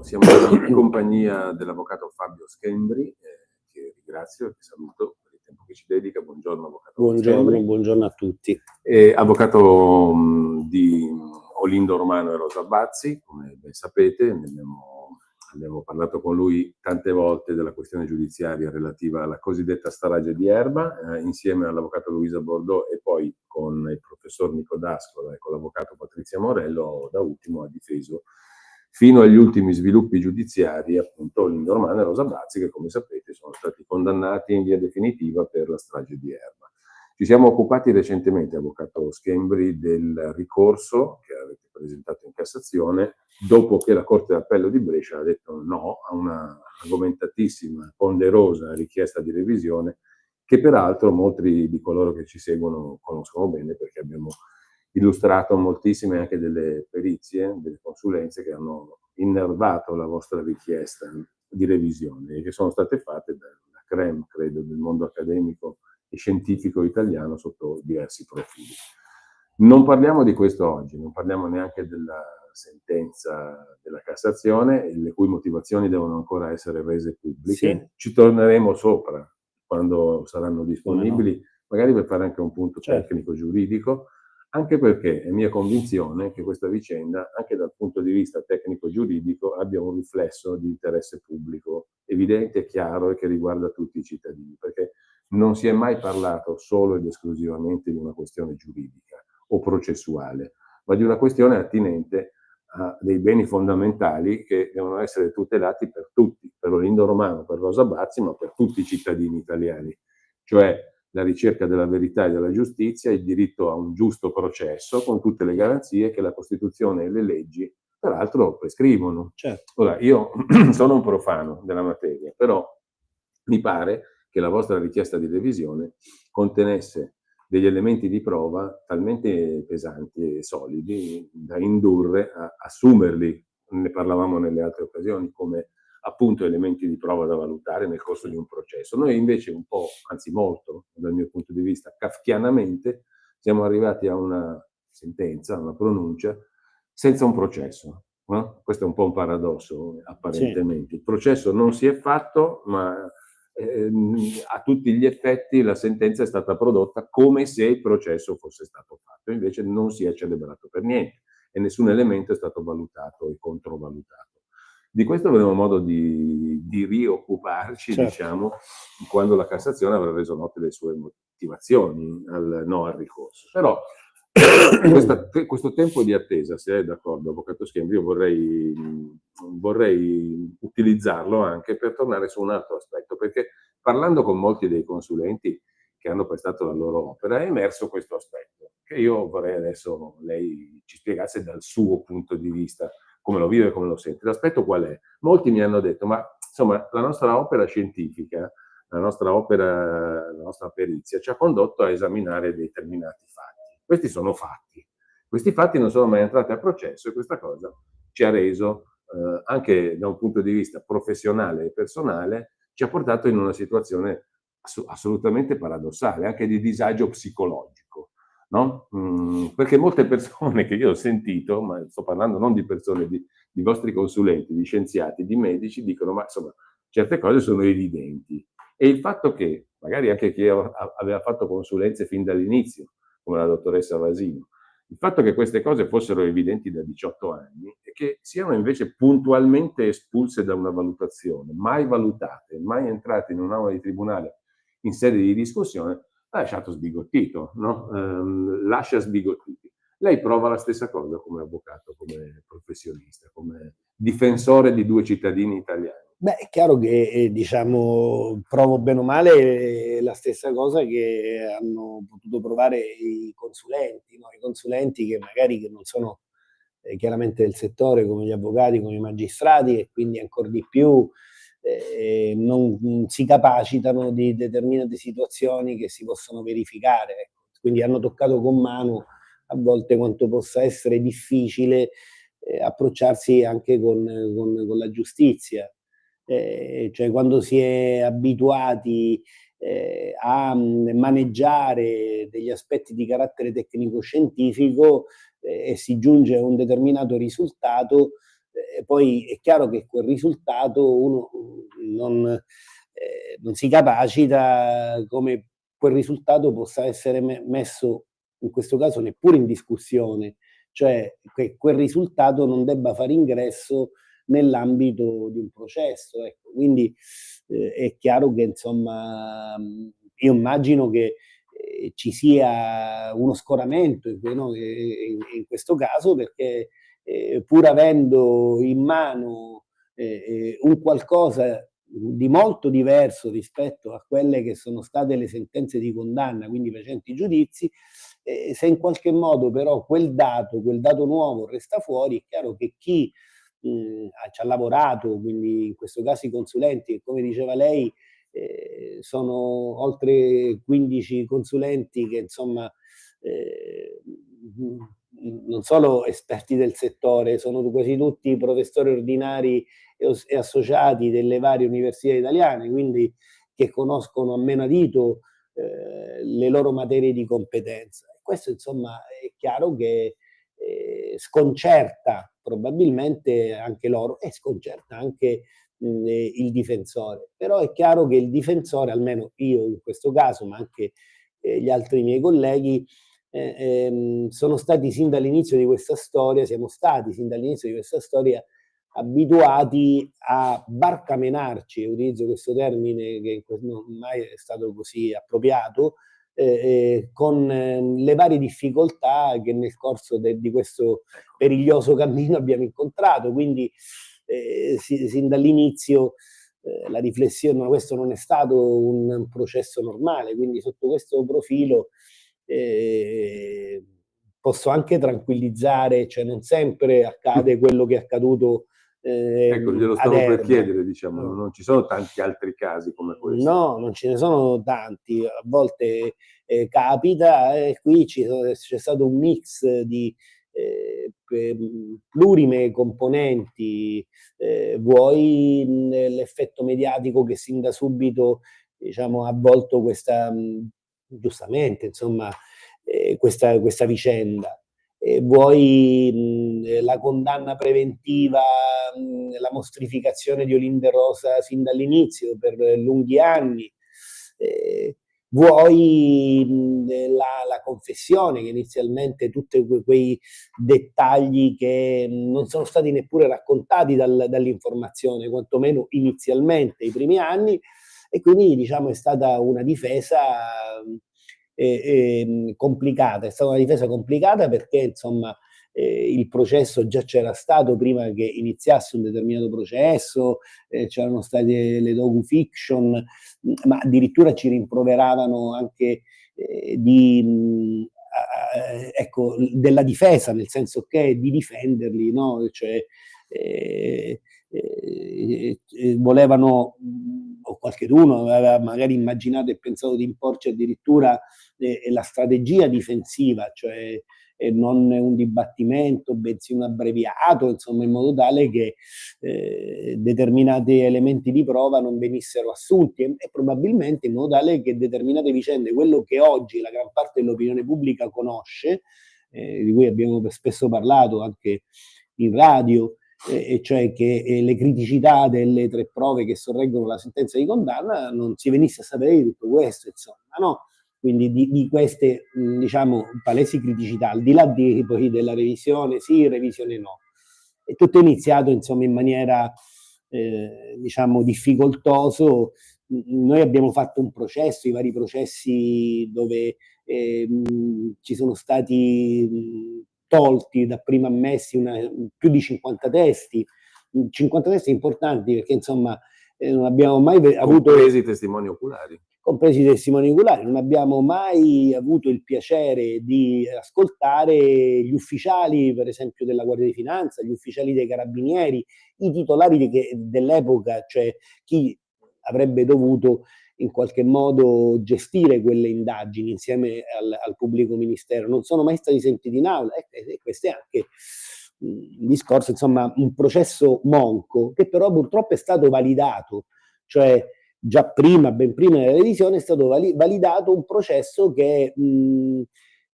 siamo in compagnia dell'avvocato Fabio Schembri, che ringrazio e che saluto per il tempo che ci dedica. Buongiorno, avvocato Schembri. Buongiorno a tutti. Avvocato di Olindo Romano e Rosa Bazzi, come ben sapete, abbiamo parlato con lui tante volte della questione giudiziaria relativa alla cosiddetta strage di Erba, insieme all'avvocato Luisa Bordeaux e poi con il professor Nico D'Ascola e con l'avvocato Patrizia Morello, da ultimo ha difeso fino agli ultimi sviluppi giudiziari appunto Olindo Romano e Rosa Bazzi, che come sapete sono stati condannati in via definitiva per la strage di Erba. Ci siamo occupati recentemente, avvocato Schembri, del ricorso che avete presentato in Cassazione dopo che la Corte d'Appello di Brescia ha detto no a una argomentatissima, ponderosa richiesta di revisione che peraltro molti di coloro che ci seguono conoscono bene, perché abbiamo illustrato moltissime anche delle perizie, delle consulenze che hanno innervato la vostra richiesta di revisione e che sono state fatte dalla crème, credo, del mondo accademico e scientifico italiano sotto diversi profili. Non parliamo di questo oggi, non parliamo neanche della sentenza della Cassazione, le cui motivazioni devono ancora essere rese pubbliche. Sì. Ci torneremo sopra quando saranno disponibili, no, magari per fare anche un punto certo, tecnico-giuridico, anche perché è mia convinzione che questa vicenda, anche dal punto di vista tecnico-giuridico, abbia un riflesso di interesse pubblico evidente, chiaro e che riguarda tutti i cittadini, perché non si è mai parlato solo ed esclusivamente di una questione giuridica o processuale, ma di una questione attinente a dei beni fondamentali che devono essere tutelati per tutti, per Olindo Romano, per Rosa Bazzi, ma per tutti i cittadini italiani, cioè la ricerca della verità e della giustizia, il diritto a un giusto processo con tutte le garanzie che la Costituzione e le leggi, peraltro, prescrivono. certo. Ora, io sono un profano della materia, però mi pare che la vostra richiesta di revisione contenesse degli elementi di prova talmente pesanti e solidi da indurre a assumerli, ne parlavamo nelle altre occasioni, come appunto elementi di prova da valutare nel corso di un processo. Noi invece un po', anzi molto, dal mio punto di vista, kafkianamente, siamo arrivati a una sentenza, a una pronuncia, senza un processo. No? Questo è un po' un paradosso, apparentemente. Sì. Il processo non si è fatto, ma a tutti gli effetti la sentenza è stata prodotta come se il processo fosse stato fatto, invece non si è celebrato per niente e nessun elemento è stato valutato e controvalutato. Di questo avremo modo di rioccuparci, certo, diciamo, quando la Cassazione avrà reso note le sue motivazioni al no al ricorso. Però questo tempo di attesa, se è d'accordo, avvocato Schembri, io vorrei utilizzarlo anche per tornare su un altro aspetto, perché parlando con molti dei consulenti che hanno prestato la loro opera è emerso questo aspetto, che io vorrei adesso lei ci spiegasse dal suo punto di vista, come lo vive e come lo sente. L'aspetto qual è? Molti mi hanno detto, ma insomma la nostra opera scientifica, la nostra perizia ci ha condotto a esaminare determinati fatti. Questi sono fatti. Questi fatti non sono mai entrati a processo e questa cosa ci ha reso, anche da un punto di vista professionale e personale, ci ha portato in una situazione assolutamente paradossale, anche di disagio psicologico. No? Perché molte persone che io ho sentito, ma sto parlando non di persone, di vostri consulenti, di scienziati, di medici, dicono ma insomma certe cose sono evidenti. E il fatto che magari anche chi aveva fatto consulenze fin dall'inizio, come la dottoressa Vasino, il fatto che queste cose fossero evidenti da 18 anni e che siano invece puntualmente espulse da una valutazione, mai valutate, mai entrate in un'aula di tribunale in sede di discussione, ha lasciato sbigottito, no? Lascia sbigottiti. Lei prova la stessa cosa come avvocato, come professionista, come difensore di due cittadini italiani. Beh, è chiaro che diciamo, provo bene o male la stessa cosa che hanno potuto provare i consulenti, no? I consulenti che magari che non sono chiaramente del settore, come gli avvocati, come i magistrati, e quindi ancora di più non si capacitano di determinate situazioni che si possono verificare. Quindi hanno toccato con mano a volte quanto possa essere difficile approcciarsi anche con la giustizia. Cioè quando si è abituati a maneggiare degli aspetti di carattere tecnico-scientifico e si giunge a un determinato risultato, poi è chiaro che quel risultato uno non si capacita come quel risultato possa essere messo, in questo caso, neppure in discussione, cioè che quel risultato non debba fare ingresso nell'ambito di un processo. Ecco. Quindi è chiaro che insomma io immagino che ci sia uno scoramento in questo caso, perché pur avendo in mano un qualcosa di molto diverso rispetto a quelle che sono state le sentenze di condanna, quindi recenti giudizi, se in qualche modo però quel dato nuovo resta fuori, è chiaro che chi ci ha lavorato, quindi in questo caso i consulenti, e come diceva lei, sono oltre 15 consulenti che insomma non solo esperti del settore, sono quasi tutti professori ordinari e associati delle varie università italiane, quindi che conoscono a menadito le loro materie di competenza. Questo insomma è chiaro che sconcerta probabilmente anche loro e sconcerta anche il difensore. Però è chiaro che il difensore, almeno io in questo caso, ma anche gli altri miei colleghi, sono stati sin dall'inizio di questa storia, siamo stati sin dall'inizio di questa storia abituati a barcamenarci, utilizzo questo termine che non mai è stato così appropriato, con le varie difficoltà che nel corso di questo periglioso cammino abbiamo incontrato. Quindi sin dall'inizio la riflessione, ma questo non è stato un processo normale, quindi sotto questo profilo posso anche tranquillizzare, cioè non sempre accade quello che è accaduto Ecco, glielo ad stavo per Erba. chiedere, diciamo, No. non ci sono tanti altri casi come questo. No, non ce ne sono tanti, a volte capita, e qui c'è stato un mix di plurime componenti, vuoi l'effetto mediatico che sin da subito diciamo, ha avvolto questa, giustamente, insomma, questa vicenda. Vuoi la condanna preventiva, la mostrificazione di Olinda Rosa sin dall'inizio per lunghi anni, vuoi la confessione, che inizialmente tutti quei dettagli che non sono stati neppure raccontati dall'informazione, quantomeno inizialmente, i primi anni, e quindi diciamo è stata una difesa complicata, è stata una difesa complicata perché insomma il processo già c'era stato prima che iniziasse un determinato processo, c'erano state le docu-fiction, ma addirittura ci rimproveravano anche ecco, della difesa, nel senso che di difenderli, no? Cioè, volevano, o qualcheduno aveva magari immaginato e pensato di imporci addirittura la strategia difensiva, cioè non un dibattimento, bensì un abbreviato, insomma, in modo tale che determinati elementi di prova non venissero assunti e probabilmente in modo tale che determinate vicende, quello che oggi la gran parte dell'opinione pubblica conosce, di cui abbiamo spesso parlato anche in radio, e cioè che le criticità delle 3 prove che sorreggono la sentenza di condanna non si venisse a sapere di tutto questo, insomma, no? Quindi di queste, diciamo, palesi criticità, al di là poi della revisione sì, revisione no. E tutto è iniziato, insomma, in maniera, diciamo, difficoltoso. Noi abbiamo fatto un processo, i vari processi dove ci sono stati tolti, dapprima ammessi più di 50 testi, 50 testi importanti perché insomma non abbiamo mai avuto... Compresi i testimoni oculari. Compresi i testimoni oculari, non abbiamo mai avuto il piacere di ascoltare gli ufficiali, per esempio, della Guardia di Finanza, gli ufficiali dei Carabinieri, i titolari dell'epoca, cioè chi avrebbe dovuto in qualche modo gestire quelle indagini insieme al pubblico ministero. Non sono mai stati sentiti in aula e questo è anche un discorso, insomma, un processo monco che però purtroppo è stato validato, cioè già prima, ben prima della revisione, è stato validato un processo che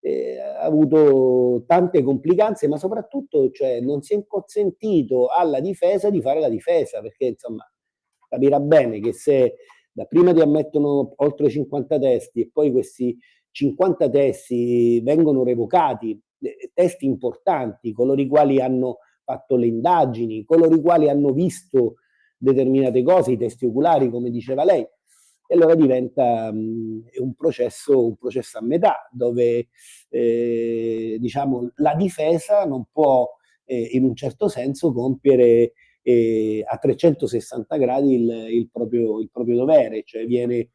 ha avuto tante complicanze, ma soprattutto, cioè, non si è consentito alla difesa di fare la difesa, perché insomma capirà bene che se da prima ti ammettono oltre 50 testi e poi questi 50 testi vengono revocati, testi importanti, coloro i quali hanno fatto le indagini, coloro i quali hanno visto determinate cose, i testi oculari, come diceva lei, e allora diventa un processo a metà, dove diciamo, la difesa non può in un certo senso compiere a 360 gradi il proprio dovere, cioè viene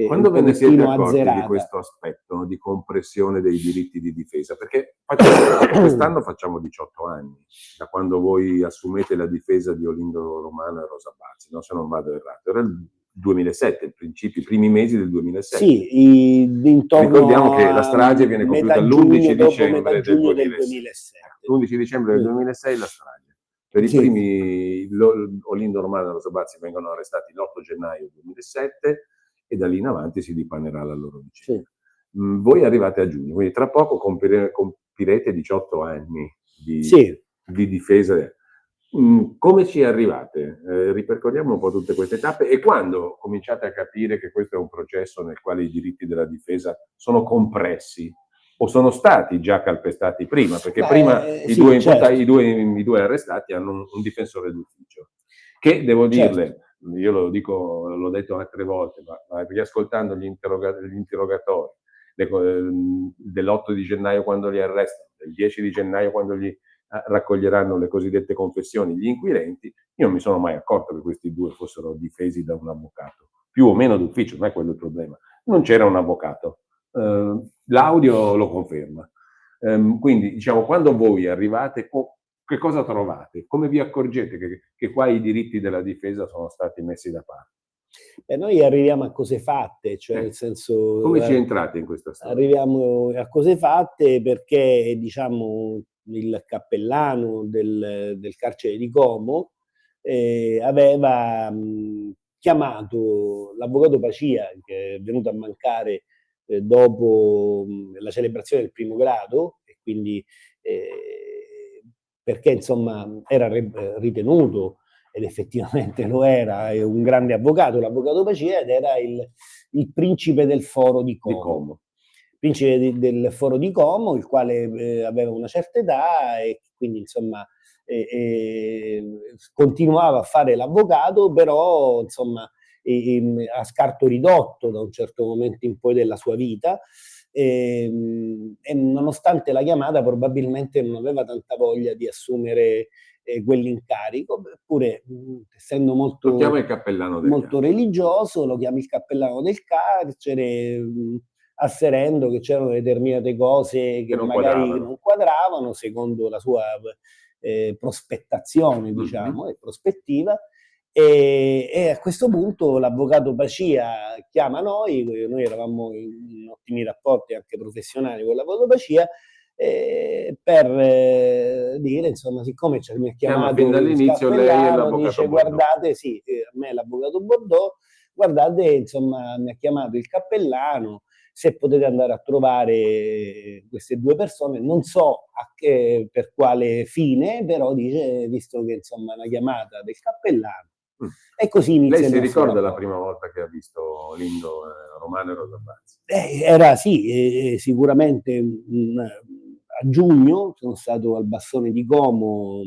Quando un ve ne siete pochettino accorti di azzerata. questo aspetto di compressione dei diritti di difesa? Perché quest'anno facciamo 18 anni, da quando voi assumete la difesa di Olindo Romano e Rosa Bazzi, no? Se non vado errato. Era il 2007, i primi mesi del 2007. Sì, Ricordiamo che la strage viene compiuta l'11 dicembre del 2006. L'11 dicembre del 2006 la strage. Per i primi Olindo Romano e Rosa Bazzi vengono arrestati l'8 gennaio 2007 e da lì in avanti si dipanerà la loro vicenda. Voi arrivate a giugno, quindi tra poco compirete 18 anni di difesa. Come ci arrivate? Ripercorriamo un po' tutte queste tappe e quando cominciate a capire che questo è un processo nel quale i diritti della difesa sono compressi o sono stati già calpestati prima, perché prima i due arrestati hanno un difensore d'ufficio, che devo dirle, io lo dico, l'ho detto altre volte, ma riascoltando gli interrogatori dell'8 di gennaio quando li arrestano, del 10 di gennaio quando li raccoglieranno le cosiddette confessioni, gli inquirenti, io non mi sono mai accorto che questi due fossero difesi da un avvocato, più o meno d'ufficio, non è quello il problema, non c'era un avvocato, l'audio lo conferma. Quindi diciamo, quando voi arrivate, che cosa trovate? Come vi accorgete che qua i diritti della difesa sono stati messi da parte? Noi arriviamo a cose fatte, cioè nel senso... Come ci entrate in questa storia? Arriviamo a cose fatte perché, diciamo, il cappellano del carcere di Como aveva chiamato l'avvocato Pacia, che è venuto a mancare dopo la celebrazione del primo grado, e quindi perché insomma era ritenuto, ed effettivamente lo era, è un grande avvocato, l'avvocato Pacia, ed era il principe del foro di Como. Principe del foro di Como, il quale aveva una certa età e quindi insomma continuava a fare l'avvocato, però insomma a scarto ridotto da un certo momento in poi della sua vita, e nonostante la chiamata probabilmente non aveva tanta voglia di assumere quell'incarico, eppure essendo molto, lo chiama il cappellano molto religioso, lo chiama il cappellano del carcere, asserendo che c'erano determinate cose che magari non quadravano secondo la sua prospettazione, diciamo, e prospettiva. E a questo punto l'avvocato Pacia chiama noi eravamo in ottimi rapporti anche professionali con l'avvocato Pacia, per dire, insomma, siccome mi ha chiamato fin dall'inizio lei e l'avvocato dice, guardate, sì, a me l'avvocato Bordeaux, guardate, insomma, mi ha chiamato il cappellano, se potete andare a trovare queste due persone, non so per quale fine, però dice, visto che insomma è una chiamata del cappellano, e così inizia. Lei si ricorda la prima volta che ha visto Olindo Romano e Rosa Bazzi? Era sì, sicuramente a giugno sono stato al Bassone di Como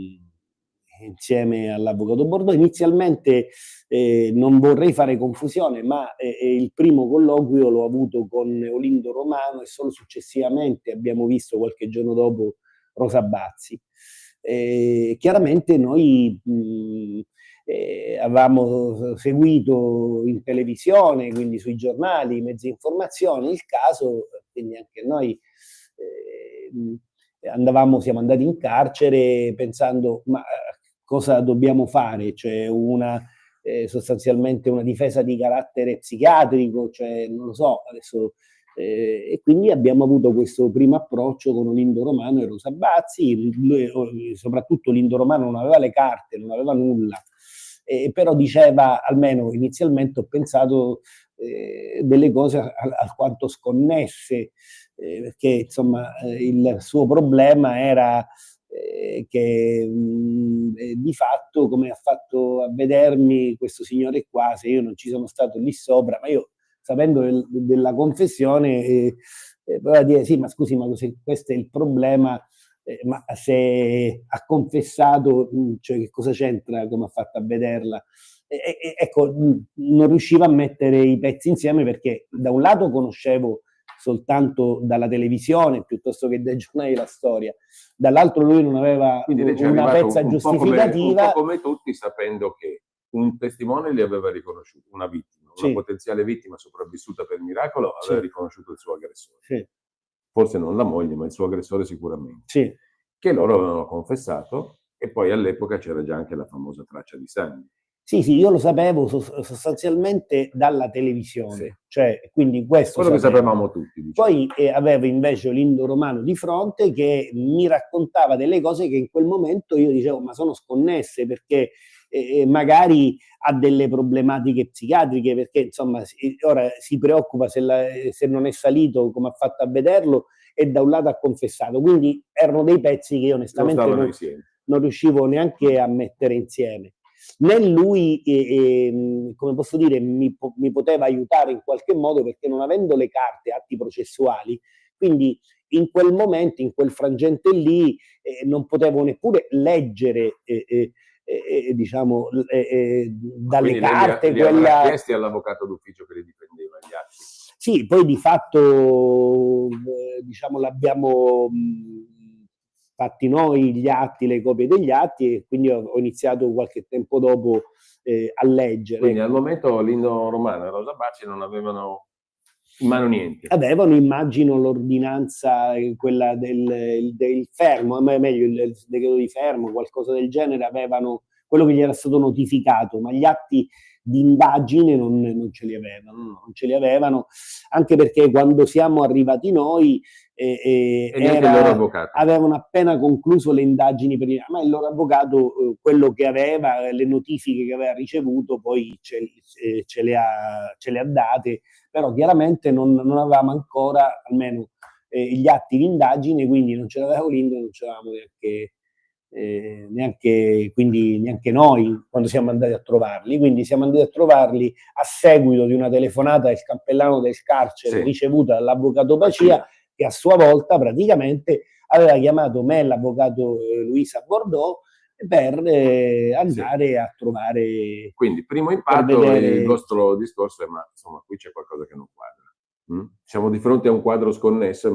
insieme all'avvocato Bordeaux. Inizialmente non vorrei fare confusione, ma il primo colloquio l'ho avuto con Olindo Romano e solo successivamente abbiamo visto qualche giorno dopo Rosa Bazzi. Chiaramente noi avevamo seguito in televisione, quindi sui giornali, mezzi di informazione, il caso, quindi anche noi siamo andati in carcere pensando ma cosa dobbiamo fare, cioè sostanzialmente una difesa di carattere psichiatrico, cioè non lo so, adesso e quindi abbiamo avuto questo primo approccio con Olindo Romano e Rosa Bazzi. Soprattutto Olindo Romano non aveva le carte, non aveva nulla, però diceva, almeno inizialmente ho pensato delle cose alquanto sconnesse, perché insomma il suo problema era che di fatto, come ha fatto a vedermi questo signore qua, se io non ci sono stato lì sopra, ma io sapendo della confessione voleva dire sì, ma scusi, ma questo è il problema, ma se ha confessato, cioè che cosa c'entra come ha fatto a vederla? Ecco, non riuscivo a mettere i pezzi insieme perché da un lato conoscevo soltanto dalla televisione piuttosto che dai giornali la storia, dall'altro lui non aveva Quindi lei ci è una arrivato pezza un po' giustificativa. come tutti, sapendo che un testimone li aveva riconosciuto, una vittima, una Sì, potenziale vittima sopravvissuta per miracolo aveva sì, riconosciuto il suo aggressore. sì, Forse non la moglie, ma il suo aggressore sicuramente. sì. Che loro avevano confessato e poi all'epoca c'era già anche la famosa traccia di sangue. Sì, sì, io lo sapevo sostanzialmente dalla Sì. televisione, cioè quindi questo Quello che sapevo. sapevamo tutti, diciamo. Poi avevo invece Lindo Romano di fronte che mi raccontava delle cose che in quel momento io dicevo ma sono sconnesse perché magari ha delle problematiche psichiatriche perché insomma ora si preoccupa se non è salito come ha fatto a vederlo e da un lato ha confessato, quindi erano dei pezzi che io Non onestamente stavano insieme. non riuscivo neanche a mettere insieme. Né lui, come posso dire, mi poteva aiutare in qualche modo perché non avendo le carte, atti processuali, quindi in quel momento, in quel frangente lì, non potevo neppure leggere, diciamo, dalle Quindi lei carte li avrà quella. chiesti all'avvocato d'ufficio che li difendeva gli atti? Sì, poi di fatto diciamo l'abbiamo fatti noi gli atti, le copie degli atti e quindi ho iniziato qualche tempo dopo a leggere. Quindi al momento Lindo Romano e Rosa Bacci non avevano in mano niente. Avevano, immagino, l'ordinanza, quella del fermo, meglio il decreto di fermo, qualcosa del genere, avevano quello che gli era stato notificato, ma gli atti di indagine non ce li avevano, non ce li avevano, anche perché quando siamo arrivati noi E neanche il loro avvocato. avevano appena concluso le indagini ma il loro avvocato quello che aveva, le notifiche che aveva ricevuto, poi ce le ha date, però chiaramente non avevamo ancora almeno gli atti di indagine, quindi non ce l'aveva Olindo, non ce l'avevamo neanche noi quando siamo andati a trovarli, quindi siamo andati a trovarli a seguito di una telefonata del cappellano del carcere ricevuta dall'avvocato Pacia, che a sua volta praticamente aveva chiamato me e l'avvocato Luisa Bordeaux per andare a trovare. Quindi, primo impatto, il vostro discorso è ma insomma qui c'è qualcosa che non quadra. Siamo di fronte a un quadro sconnesso e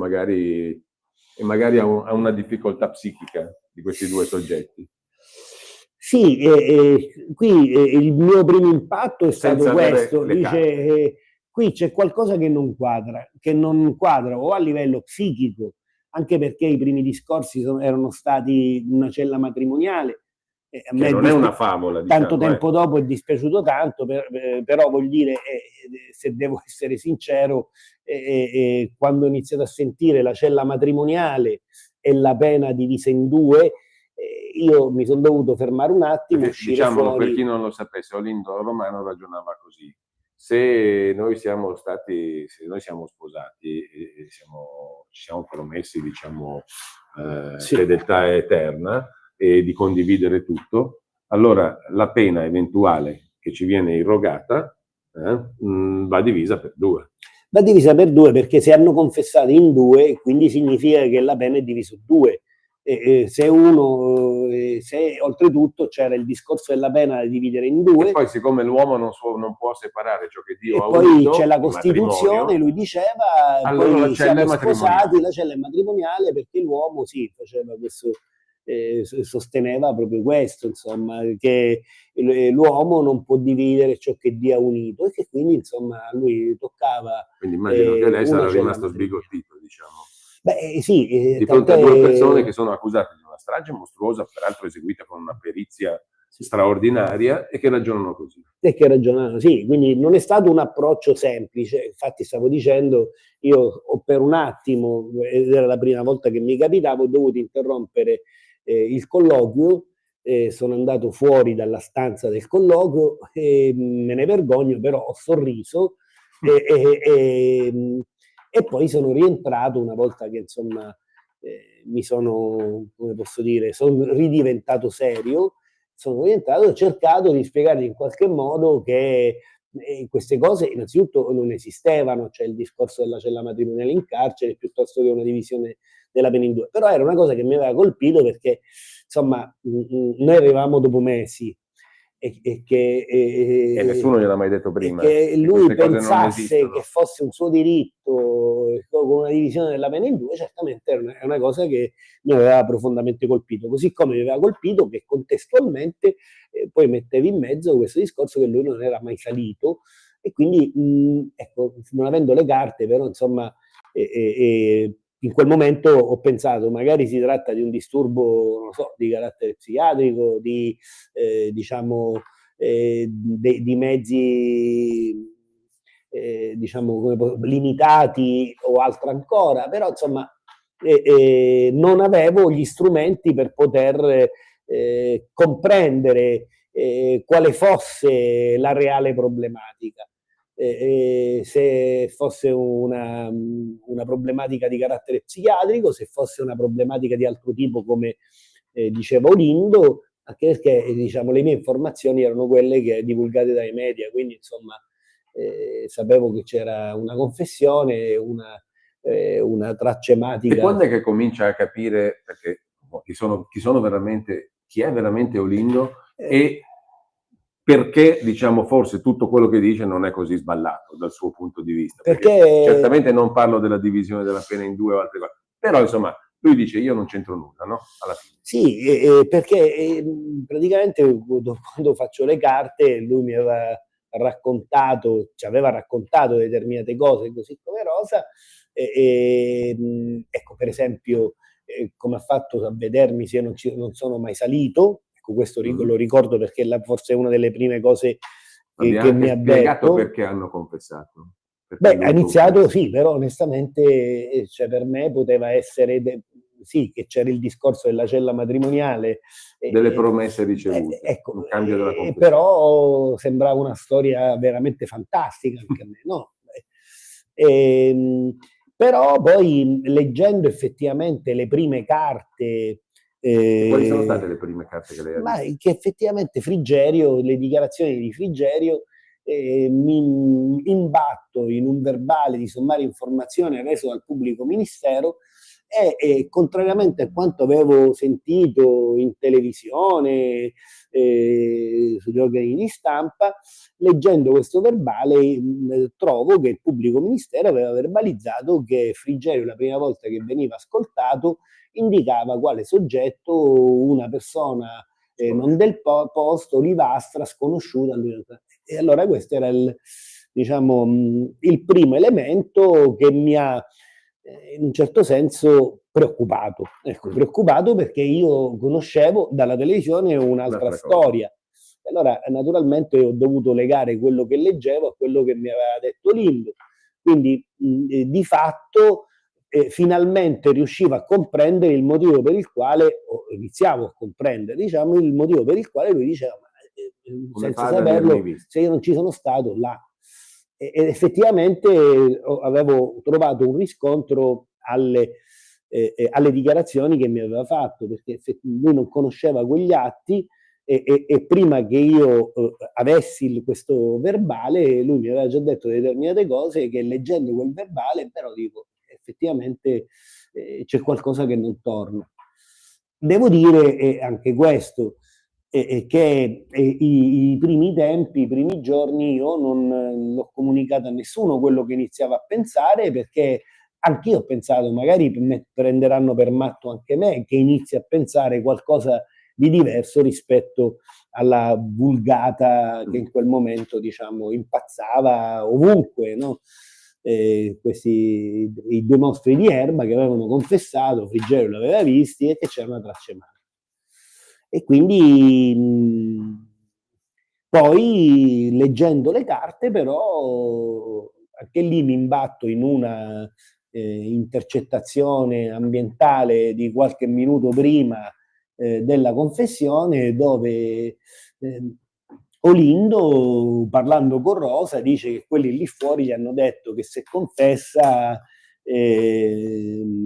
magari a una difficoltà psichica di questi due soggetti. Sì, qui il mio primo impatto è stato questo, dice qui c'è qualcosa che non quadra o a livello psichico, anche perché i primi discorsi erano stati una cella matrimoniale. Che non è una favola, diciamo. Tanto tempo dopo è dispiaciuto tanto, però voglio dire, se devo essere sincero, quando ho iniziato a sentire la cella matrimoniale e la pena divisa in due, io mi sono dovuto fermare un attimo, uscire diciamolo fuori. Per chi non lo sapesse, Olindo Romano ragionava così: se noi siamo sposati e ci siamo promessi, diciamo, fedeltà eterna e di condividere tutto, allora la pena eventuale che ci viene irrogata va divisa per due. Va divisa per due perché se hanno confessato in due, quindi significa che la pena è divisa in due. Se oltretutto c'era il discorso della pena da dividere in due. E poi siccome l'uomo non può separare ciò che Dio ha unito. E poi c'è la Costituzione, lui diceva, allora poi siamo sposati, la cella è matrimoniale perché l'uomo faceva questo, sosteneva proprio questo, insomma, che l'uomo non può dividere ciò che Dio ha unito e che quindi insomma a lui toccava. Quindi immagino che lei sarà rimasto sbigottito, diciamo. Beh, sì, di fronte a due persone che sono accusate di una strage mostruosa, peraltro eseguita con una perizia straordinaria, e che ragionano così. E che ragionano, sì, quindi non è stato un approccio semplice, infatti stavo dicendo, io per un attimo, ed era la prima volta che mi capitava, ho dovuto interrompere il colloquio, sono andato fuori dalla stanza del colloquio e me ne vergogno, però ho sorriso e poi sono rientrato una volta che insomma mi sono, come posso dire, sono ridiventato serio, sono rientrato e ho cercato di spiegare in qualche modo che queste cose innanzitutto non esistevano, cioè il discorso della cella matrimoniale in carcere piuttosto che una divisione della pena in due, però era una cosa che mi aveva colpito perché insomma noi arrivavamo dopo mesi e nessuno gliel'ha mai detto prima che che lui queste cose non pensasse che esistono. fosse un suo diritto con una divisione della pena in due, certamente è una cosa che mi aveva profondamente colpito, così come mi aveva colpito che contestualmente poi mettevi in mezzo questo discorso che lui non era mai salito e quindi ecco, non avendo le carte però insomma in quel momento ho pensato magari si tratta di un disturbo, non so, di carattere psichiatrico, di diciamo di mezzi diciamo limitati o altro ancora, però insomma non avevo gli strumenti per poter comprendere quale fosse la reale problematica. Se fosse una problematica di carattere psichiatrico, se fosse una problematica di altro tipo come diceva Olindo, anche perché diciamo, le mie informazioni erano quelle che divulgate dai media, quindi insomma sapevo che c'era una confessione, una traccia ematica. E quando è che comincia a capire, perché chi è veramente Olindo e perché diciamo forse tutto quello che dice non è così sballato dal suo punto di vista, perché certamente non parlo della divisione della pena in due o altre cose, però insomma lui dice io non c'entro nulla, no? Alla fine. Sì, perché praticamente quando faccio le carte lui mi aveva raccontato, ci aveva raccontato determinate cose così come Rosa, ecco per esempio come ha fatto a vedermi se io non sono mai salito, ecco questo lo ricordo perché forse è una delle prime cose che mi ha detto. Perché hanno confessato? Beh, ha iniziato sì, però onestamente cioè, per me poteva essere sì, che c'era il discorso della cella matrimoniale. Delle promesse ricevute, ecco, in cambio della confessione. però sembrava una storia veramente fantastica anche a me, no? Però poi leggendo effettivamente le prime carte... Quali sono state le prime carte che lei ha visto? Che effettivamente Frigerio, le dichiarazioni di Frigerio mi imbatto in un verbale di sommaria informazione reso dal pubblico ministero e contrariamente a quanto avevo sentito in televisione, sugli organi di stampa, leggendo questo verbale trovo che il pubblico ministero aveva verbalizzato che Frigerio la prima volta che veniva ascoltato indicava quale soggetto una persona non del posto, olivastra, sconosciuta. E allora questo era diciamo, il primo elemento che mi ha in un certo senso preoccupato. Ecco, preoccupato perché io conoscevo dalla televisione un'altra storia. E allora naturalmente ho dovuto legare quello che leggevo a quello che mi aveva detto Lindo. Quindi di fatto finalmente riuscivo a comprendere il motivo per il quale, o iniziavo a comprendere, diciamo, il motivo per il quale lui diceva, senza saperlo, se io non ci sono stato là. Ed effettivamente avevo trovato un riscontro alle dichiarazioni che mi aveva fatto, perché lui non conosceva quegli atti e prima che io avessi questo verbale, lui mi aveva già detto determinate cose che leggendo quel verbale, però dico, effettivamente c'è qualcosa che non torna. Devo dire anche questo, che i primi tempi, i primi giorni io non l'ho comunicato a nessuno quello che iniziavo a pensare, perché anch'io ho pensato magari prenderanno per matto anche me, che inizi a pensare qualcosa di diverso rispetto alla vulgata che in quel momento diciamo impazzava ovunque, no? I due mostri di Erba che avevano confessato, Frigerio l'aveva visti e che c'era una traccia in mano. E quindi poi leggendo le carte però anche lì mi imbatto in una intercettazione ambientale di qualche minuto prima della confessione dove Olindo parlando con Rosa dice che quelli lì fuori gli hanno detto che se confessa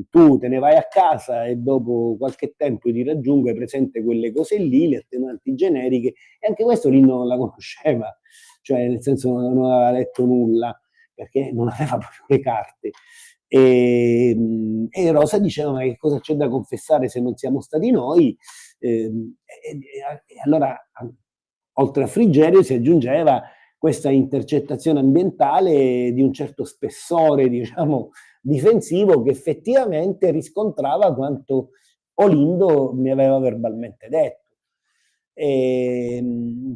tu te ne vai a casa e dopo qualche tempo ti raggiungo, presente quelle cose lì, le attenuanti generiche, e anche questo lì non la conosceva, cioè nel senso non aveva letto nulla, perché non aveva proprio le carte. E Rosa diceva: ma che cosa c'è da confessare se non siamo stati noi? E allora, oltre a Frigerio, si aggiungeva questa intercettazione ambientale di un certo spessore, diciamo, difensivo, che effettivamente riscontrava quanto Olindo mi aveva verbalmente detto.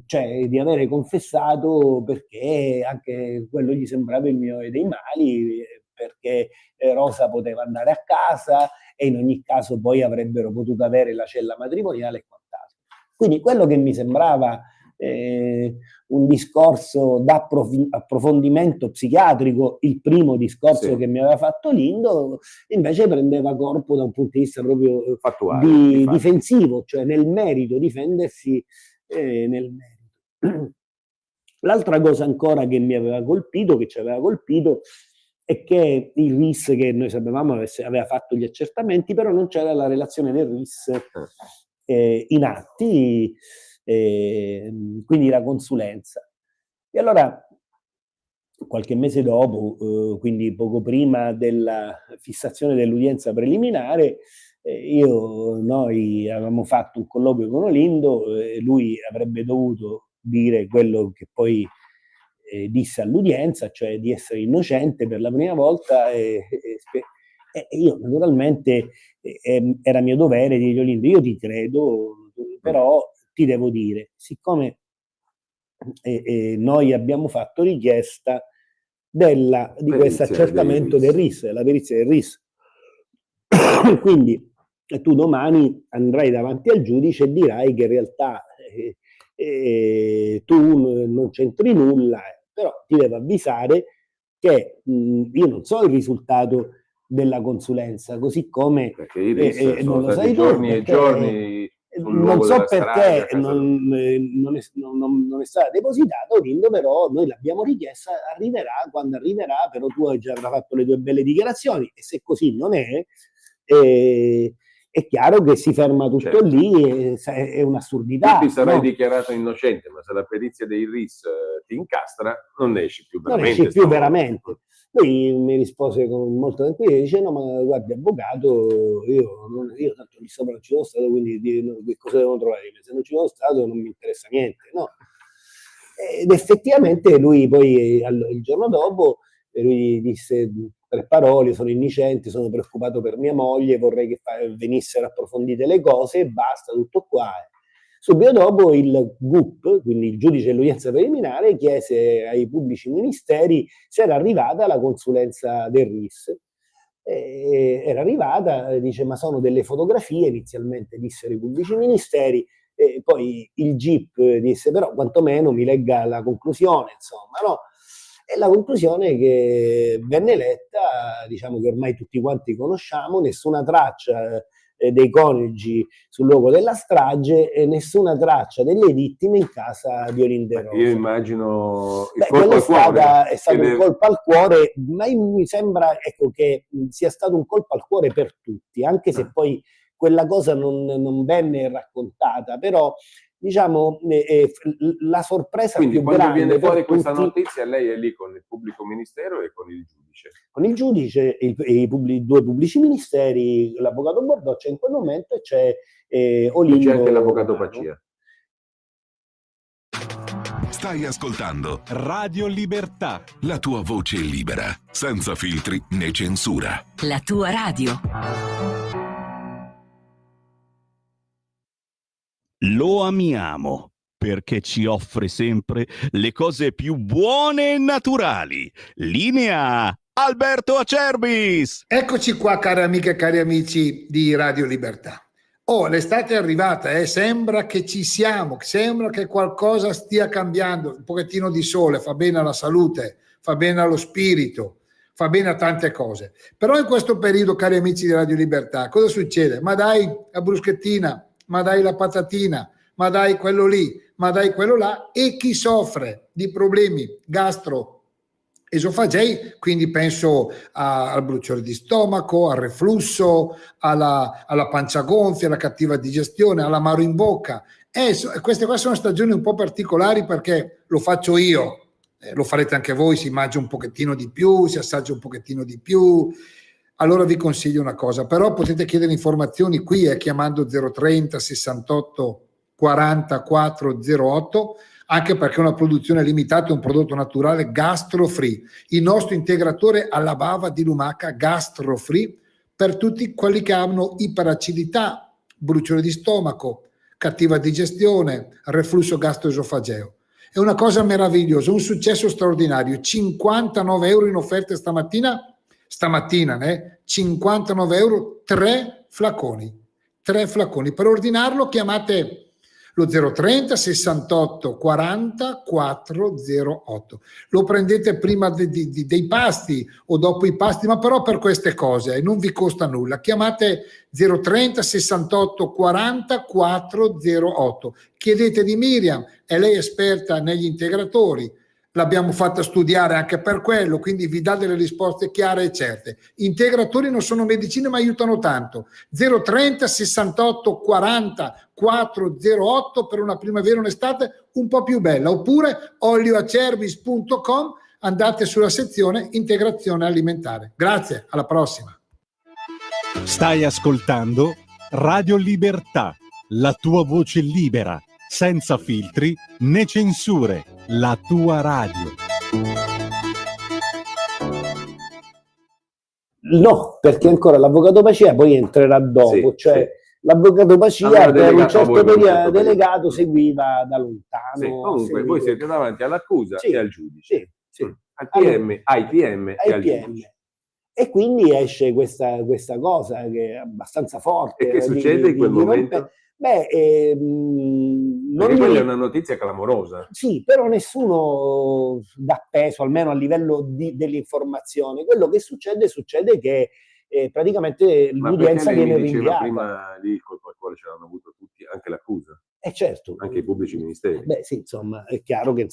Cioè di avere confessato perché anche quello gli sembrava il mio dei mali, perché Rosa poteva andare a casa e in ogni caso poi avrebbero potuto avere la cella matrimoniale e quant'altro. Quindi quello che mi sembrava un discorso d'approfondimento psichiatrico, il primo discorso che mi aveva fatto Lindo, invece prendeva corpo da un punto di vista proprio fattuale, difensivo, cioè nel merito, difendersi nel merito. L'altra cosa ancora che mi aveva colpito, che ci aveva colpito, è che il RIS, che noi sapevamo aveva fatto gli accertamenti, però non c'era la relazione del RIS in atti, quindi la consulenza. E allora, qualche mese dopo, quindi poco prima della fissazione dell'udienza preliminare, noi avevamo fatto un colloquio con Olindo, lui avrebbe dovuto dire quello che poi disse all'udienza, cioè di essere innocente per la prima volta, e io naturalmente era mio dovere dire: Olindo, io ti credo, però ti devo dire, siccome noi abbiamo fatto richiesta di questo accertamento del RIS, la perizia del RIS, quindi tu domani andrai davanti al giudice e dirai che in realtà tu non c'entri nulla, però ti devo avvisare che io non so il risultato della consulenza, così come perché i RIS non lo sai giorni tu, e giorni non so perché non è stata depositata Olindo, però noi l'abbiamo richiesta, arriverà quando arriverà, però tu hai già fatto le tue belle dichiarazioni, e se così non è chiaro che si ferma tutto lì, è un'assurdità. Tu ti sarai dichiarato innocente, ma se la perizia dei RIS ti incastra, non ne esci più veramente. Non esci più veramente. Lui mi rispose con molto tranquillità, dice: no, ma guardi avvocato, io tanto lì sopra non ci sono stato, quindi che cosa devono trovare? Se non ci sono stato non mi interessa niente, no? Ed effettivamente lui poi il giorno dopo lui disse 3 parole: sono innocente, sono preoccupato per mia moglie, vorrei che venissero approfondite le cose, e basta, tutto qua. Subito dopo il GUP, quindi il giudice dell'udienza preliminare, chiese ai pubblici ministeri se era arrivata la consulenza del RIS. Era arrivata, dice: ma sono delle fotografie, inizialmente dissero i pubblici ministeri, poi il GIP disse: però quantomeno mi legga la conclusione, insomma, no? E la conclusione che venne letta, diciamo che ormai tutti quanti conosciamo: nessuna traccia dei coniugi sul luogo della strage e nessuna traccia delle vittime in casa di Olindo Rosa. Io immagino quello è stato un colpo al cuore, ma mi sembra, ecco, che sia stato un colpo al cuore per tutti, anche se poi quella cosa non venne raccontata, però diciamo la sorpresa più grande. Quindi quando viene fuori questa notizia, lei è lì con il pubblico ministero e con il giudice? Con il giudice, i 2 pubblici ministeri, l'avvocato Bordoccia in quel momento, e c'è Olindo. C'è anche l'avvocato Pacia. Stai ascoltando Radio Libertà, la tua voce libera, senza filtri né censura. La tua radio. Lo amiamo perché ci offre sempre le cose più buone e naturali. Linea Alberto Acerbis. Eccoci qua, cari amiche e cari amici di Radio Libertà. L'estate è arrivata, sembra che ci siamo, sembra che qualcosa stia cambiando, un pochettino di sole fa bene alla salute, fa bene allo spirito, fa bene a tante cose. Però in questo periodo, cari amici di Radio Libertà, cosa succede? Ma dai la bruschettina, ma dai la patatina, ma dai quello lì, ma dai quello là, e chi soffre di problemi esofagei, quindi penso al bruciore di stomaco, al reflusso, alla pancia gonfia, alla cattiva digestione, all'amaro in bocca. Queste qua sono stagioni un po' particolari perché lo faccio io, lo farete anche voi, si mangia un pochettino di più, si assaggia un pochettino di più. Allora vi consiglio una cosa, però potete chiedere informazioni qui chiamando 030 68 40 408, anche perché è una produzione limitata, è un prodotto naturale gastro-free. Il nostro integratore alla bava di lumaca gastro-free per tutti quelli che hanno iperacidità, bruciore di stomaco, cattiva digestione, reflusso gastroesofageo. È una cosa meravigliosa, un successo straordinario. 59 euro in offerta stamattina, 59 euro, 3 flaconi. Per ordinarlo chiamate lo 030 68 40 408. Lo prendete prima dei pasti o dopo i pasti, ma però per queste cose non vi costa nulla. Chiamate 030 68 40 408. Chiedete di Miriam, è lei esperta negli integratori. L'abbiamo fatta studiare anche per quello, quindi vi dà delle risposte chiare e certe. Integratori non sono medicine, ma aiutano tanto. 030 68 40 408 per una primavera e un'estate un po' più bella. Oppure olioacerbis.com, andate sulla sezione integrazione alimentare. Grazie, alla prossima. Stai ascoltando Radio Libertà, la tua voce libera, senza filtri né censure, la tua radio. No, perché ancora l'avvocato Pacia poi entrerà dopo, l'avvocato Pacia per un certo periodo delegato seguiva da lontano. Comunque voi siete davanti all'accusa e al giudice, al PM, ai PM e al giudice. E quindi esce questa cosa che è abbastanza forte. E che succede in quel momento? Quella è una notizia clamorosa. Sì, però nessuno dà peso, almeno a livello dell'informazione. Quello che succede che praticamente l'udienza viene rinviata. Prima di colpo al quale ce l'hanno avuto tutti, anche l'accusa. Certo. Anche i pubblici ministeri. Sì, insomma, è chiaro che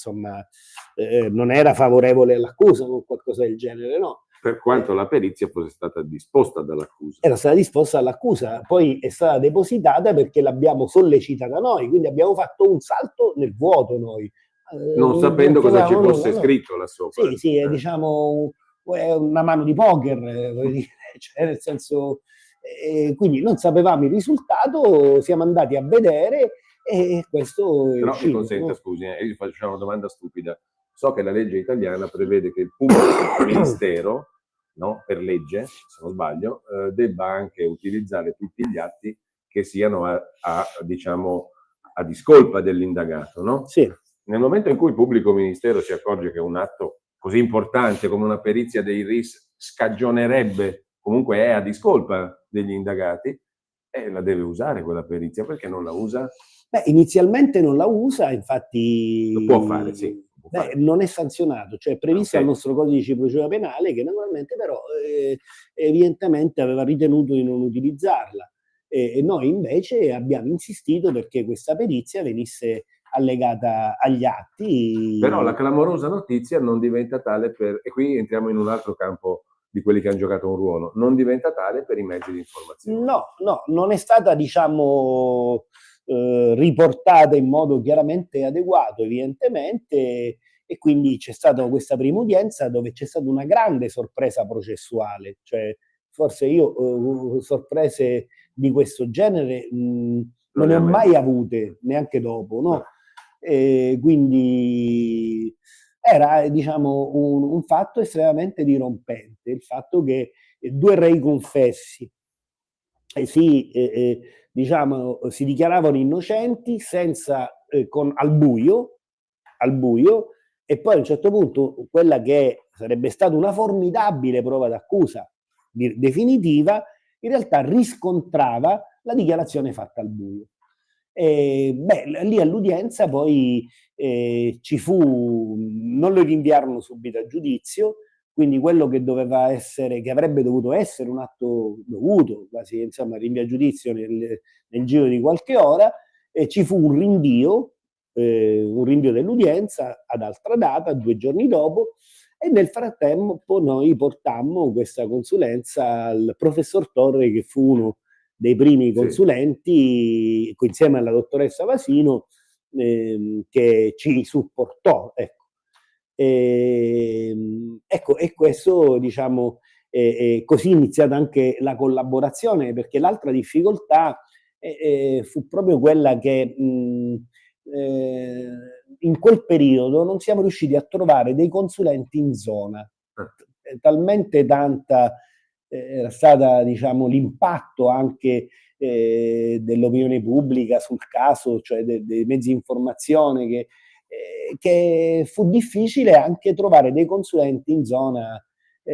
non era favorevole all'accusa con qualcosa del genere, no? Per quanto la perizia fosse stata disposta dall'accusa. Era stata disposta dall'accusa, poi è stata depositata perché l'abbiamo sollecitata noi, quindi abbiamo fatto un salto nel vuoto noi. Non sapendo cosa ci fosse scritto là sopra. Sì, è diciamo una mano di poker, cioè nel senso, quindi non sapevamo il risultato, siamo andati a vedere e questo è Però uscito. mi consenta, scusi, io gli faccio una domanda stupida. So che la legge italiana prevede che il pubblico ministero, no, per legge, se non sbaglio, debba anche utilizzare tutti gli atti che siano a discolpa dell'indagato, no? Sì. Nel momento in cui il pubblico ministero si accorge che un atto così importante come una perizia dei RIS scagionerebbe, comunque è a discolpa degli indagati, la deve usare quella perizia, perché non la usa? Inizialmente non la usa, infatti... Lo può fare, sì. Non è sanzionato, cioè è previsto al nostro codice di procedura penale, che naturalmente però evidentemente aveva ritenuto di non utilizzarla. E noi invece abbiamo insistito perché questa perizia venisse allegata agli atti. Però la clamorosa notizia non diventa tale e qui entriamo in un altro campo di quelli che hanno giocato un ruolo, non diventa tale per i mezzi di informazione. No, non è stata, riportata in modo chiaramente adeguato, evidentemente, e quindi c'è stata questa prima udienza dove c'è stata una grande sorpresa processuale, cioè forse io sorprese di questo genere non ne ho mai avute, neanche dopo, no? Quindi era un fatto estremamente dirompente, il fatto che due rei confessi si dichiaravano innocenti al buio, e poi a un certo punto quella che sarebbe stata una formidabile prova d'accusa definitiva, in realtà riscontrava la dichiarazione fatta al buio. Lì all'udienza poi non lo rinviarono subito a giudizio, quindi quello che doveva essere, che avrebbe dovuto essere un atto dovuto, quasi insomma rinvio a giudizio nel giro di qualche ora, ci fu un rinvio dell'udienza ad altra data, 2 giorni dopo, E nel frattempo noi portammo questa consulenza al professor Torre, che fu uno dei primi consulenti, insieme alla dottoressa Vasino, che ci supportò. Ecco. E questo, diciamo, così è iniziata anche la collaborazione, perché l'altra difficoltà fu proprio quella che in quel periodo non siamo riusciti a trovare dei consulenti in zona. Talmente tanta era stata, diciamo, l'impatto anche dell'opinione pubblica sul caso, cioè dei mezzi di informazione, che fu difficile anche trovare dei consulenti in zona.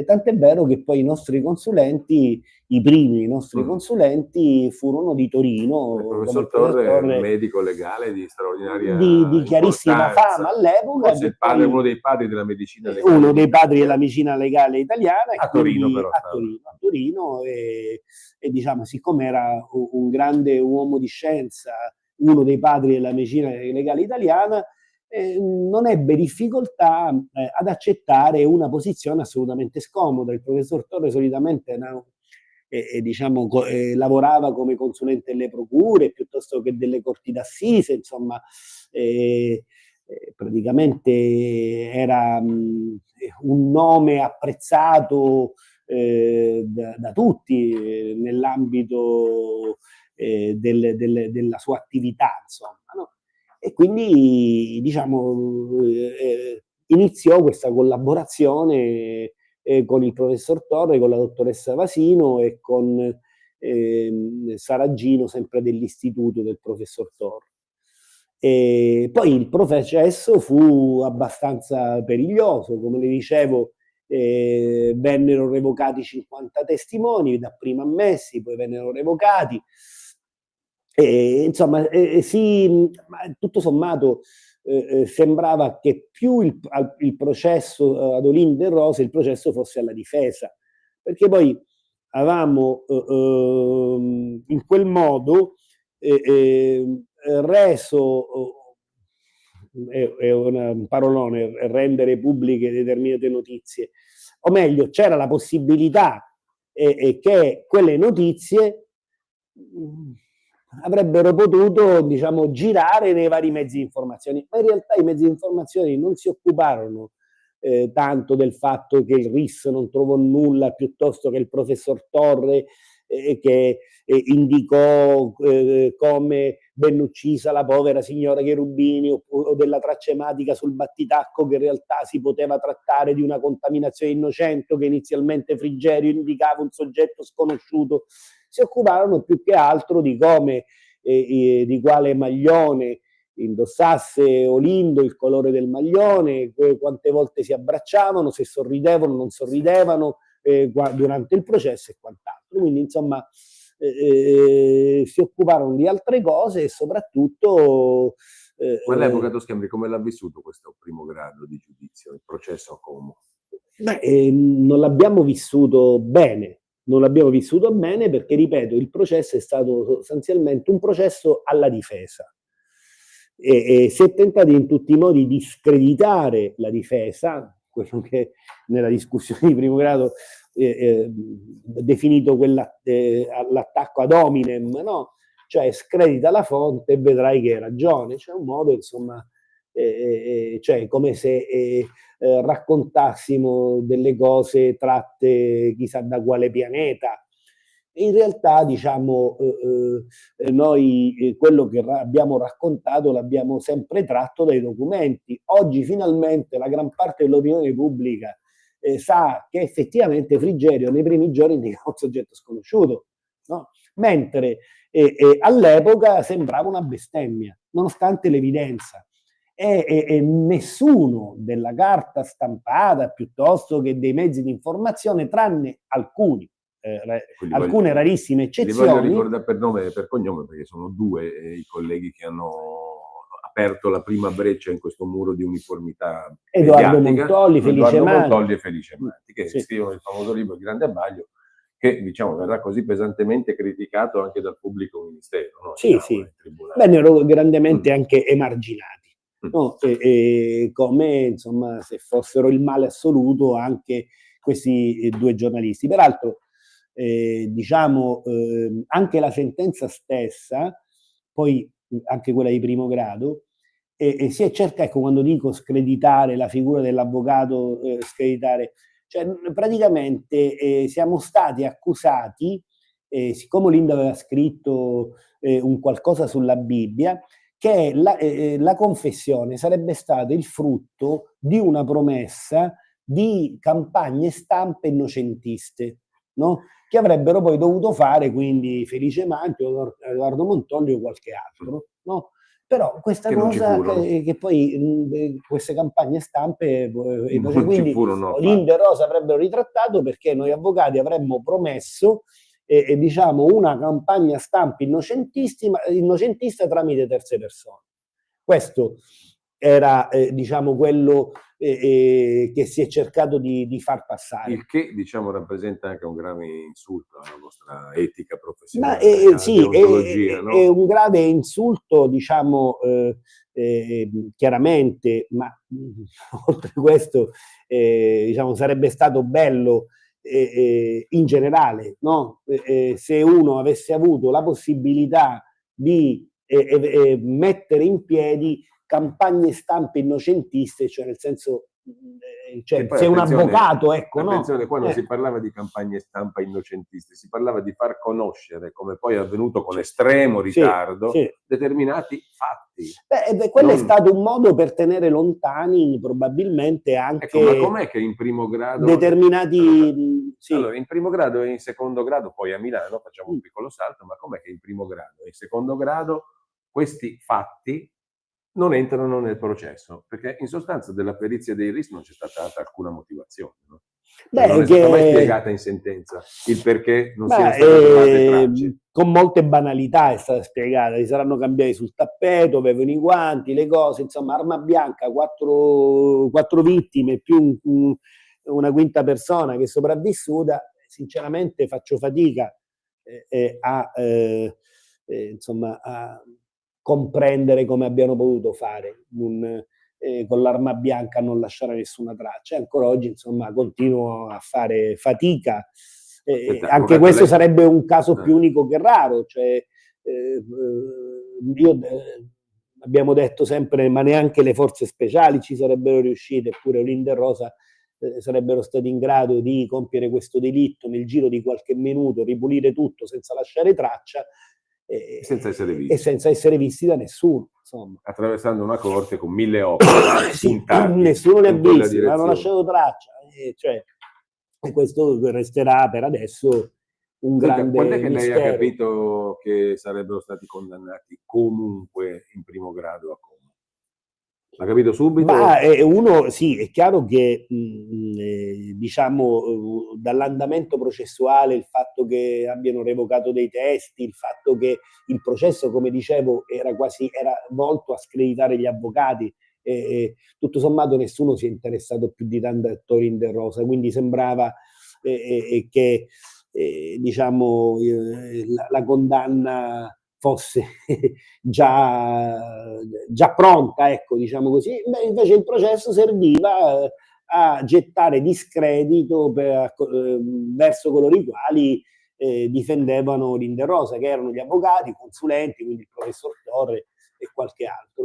Tant'è vero che poi i nostri consulenti, i primi nostri consulenti, furono di Torino. Il professor Torre è un medico legale di straordinaria di chiarissima fama all'epoca. Forse il padre, uno dei padri della medicina legale. Uno dei padri della medicina legale italiana. A Torino, però. A Torino, e diciamo, siccome era un grande uomo di scienza, uno dei padri della medicina legale italiana, non ebbe difficoltà ad accettare una posizione assolutamente scomoda. Il professor Torre solitamente diciamo, lavorava come consulente delle procure piuttosto che delle corti d'assise, insomma, praticamente era un nome apprezzato da tutti nell'ambito della sua attività, insomma, no? E quindi, diciamo, iniziò questa collaborazione con il professor Torre, con la dottoressa Vasino e con Saragino, sempre dell'istituto del professor Torre. E poi il processo fu abbastanza periglioso, come le dicevo, vennero revocati 50 testimoni, dapprima ammessi, poi vennero revocati. Insomma, tutto sommato sembrava che più il processo ad Olin De Rose, il processo fosse alla difesa, perché poi avevamo in quel modo reso, è un parolone, rendere pubbliche determinate notizie, o meglio, c'era la possibilità che quelle notizie avrebbero potuto, diciamo, girare nei vari mezzi di informazione, ma in realtà i mezzi di informazione non si occuparono tanto del fatto che il RIS non trovò nulla, piuttosto che il professor Torre che indicò come venne uccisa la povera signora Cherubini, o della tracematica sul battitacco, che in realtà si poteva trattare di una contaminazione innocente, che inizialmente Frigerio indicava un soggetto sconosciuto. Si occuparono più che altro di come, di quale maglione indossasse Olindo, il colore del maglione, quante volte si abbracciavano, se sorridevano o non sorridevano durante il processo e quant'altro. Quindi, insomma, si occuparono di altre cose e soprattutto... Ma all'epoca Toscambri come l'ha vissuto questo primo grado di giudizio, il processo a Como? Non l'abbiamo vissuto bene. Non l'abbiamo vissuto bene perché, ripeto, il processo è stato sostanzialmente un processo alla difesa. Si è tentato in tutti i modi di screditare la difesa, quello che nella discussione di primo grado definito l'attacco ad hominem, no? Cioè scredita la fonte e vedrai che hai ragione. C'è un modo, insomma, cioè come se raccontassimo delle cose tratte chissà da quale pianeta. In realtà, diciamo, noi quello che abbiamo raccontato l'abbiamo sempre tratto dai documenti. Oggi finalmente la gran parte dell'opinione pubblica sa che effettivamente Frigerio nei primi giorni indicava un soggetto sconosciuto, no? Mentre all'epoca sembrava una bestemmia, nonostante l'evidenza. E nessuno della carta stampata piuttosto che dei mezzi di informazione, tranne alcune rarissime eccezioni. Li voglio ricordare per nome e per cognome, perché sono due i colleghi che hanno aperto la prima breccia in questo muro di uniformità Edoardo Montolli e Felice Manti, che scrivono il famoso libro Il Grande Abbaglio, che, diciamo, verrà così pesantemente criticato anche dal pubblico ministero, no? Sì. Vennero grandemente anche emarginati. no? Come insomma se fossero il male assoluto anche questi due giornalisti. Peraltro, diciamo, anche la sentenza stessa, poi anche quella di primo grado, si è cercato, ecco, quando dico screditare la figura dell'avvocato, screditare, cioè praticamente siamo stati accusati, siccome Linda aveva scritto un qualcosa sulla Bibbia, che la confessione sarebbe stata il frutto di una promessa di campagne stampe innocentiste, no? Che avrebbero poi dovuto fare quindi Felice Mancio, Edoardo Montolli o qualche altro, no? Però questa cosa che poi queste campagne stampe quindi Linda e Rosa avrebbero ritrattato, perché noi avvocati avremmo promesso diciamo una campagna stampa innocentista tramite terze persone. Questo era diciamo quello che si è cercato di far passare. Il che diciamo rappresenta anche un grave insulto alla nostra etica professionale. Ma sì, no? È un grave insulto, diciamo, chiaramente, ma oltre questo diciamo sarebbe stato bello in generale, no? Se uno avesse avuto la possibilità di mettere in piedi campagne stampe innocentiste, cioè nel senso, cioè se un avvocato, ecco, attenzione, no? Qua non si parlava di campagne stampa innocentiste, si parlava di far conoscere, come poi è avvenuto con estremo ritardo, determinati fatti. Quello è stato un modo per tenere lontani probabilmente anche, ecco, ma com'è che in primo grado determinati allora in primo grado e in secondo grado, poi a Milano facciamo un piccolo salto, ma com'è che in primo grado e in secondo grado questi fatti non entrano nel processo? Perché in sostanza della perizia dei RIS non c'è stata data alcuna motivazione, no? Non è stata mai spiegata in sentenza il perché non siano state trovate tracce. Con molte banalità è stata spiegata, si saranno cambiati sul tappeto, avevano i guanti, le cose, insomma, arma bianca, quattro vittime più una quinta persona che è sopravvissuta. Sinceramente faccio fatica insomma, a comprendere come abbiano potuto fare con l'arma bianca a non lasciare nessuna traccia. Ancora oggi, insomma, continuo a fare fatica. Anche questo sarebbe un caso più unico che raro. Cioè, abbiamo detto sempre, ma neanche le forze speciali ci sarebbero riuscite, eppure Linda e Rosa sarebbero stati in grado di compiere questo delitto nel giro di qualche minuto, ripulire tutto senza lasciare traccia. Senza essere visti. E senza essere visti da nessuno, insomma. Attraversando una corte con 1000 opere puntati, nessuno ne ha visti, non hanno lasciato traccia, cioè, e questo resterà per adesso un grande quando è che mistero. lei ha capito che sarebbero stati condannati comunque in primo grado a Como? L'ha capito subito? Ma uno sì, è chiaro che diciamo dall'andamento processuale, il fatto che abbiano revocato dei testi, il fatto che il processo, come dicevo, era volto a screditare gli avvocati, tutto sommato nessuno si è interessato più di tanto a Linda e Rosa, quindi sembrava che diciamo la condanna fosse già pronta, ecco, diciamo così. Beh, invece il processo serviva a gettare discredito verso coloro i quali difendevano Linda e Rosa, che erano gli avvocati, i consulenti, quindi il professor Torre e qualche altro.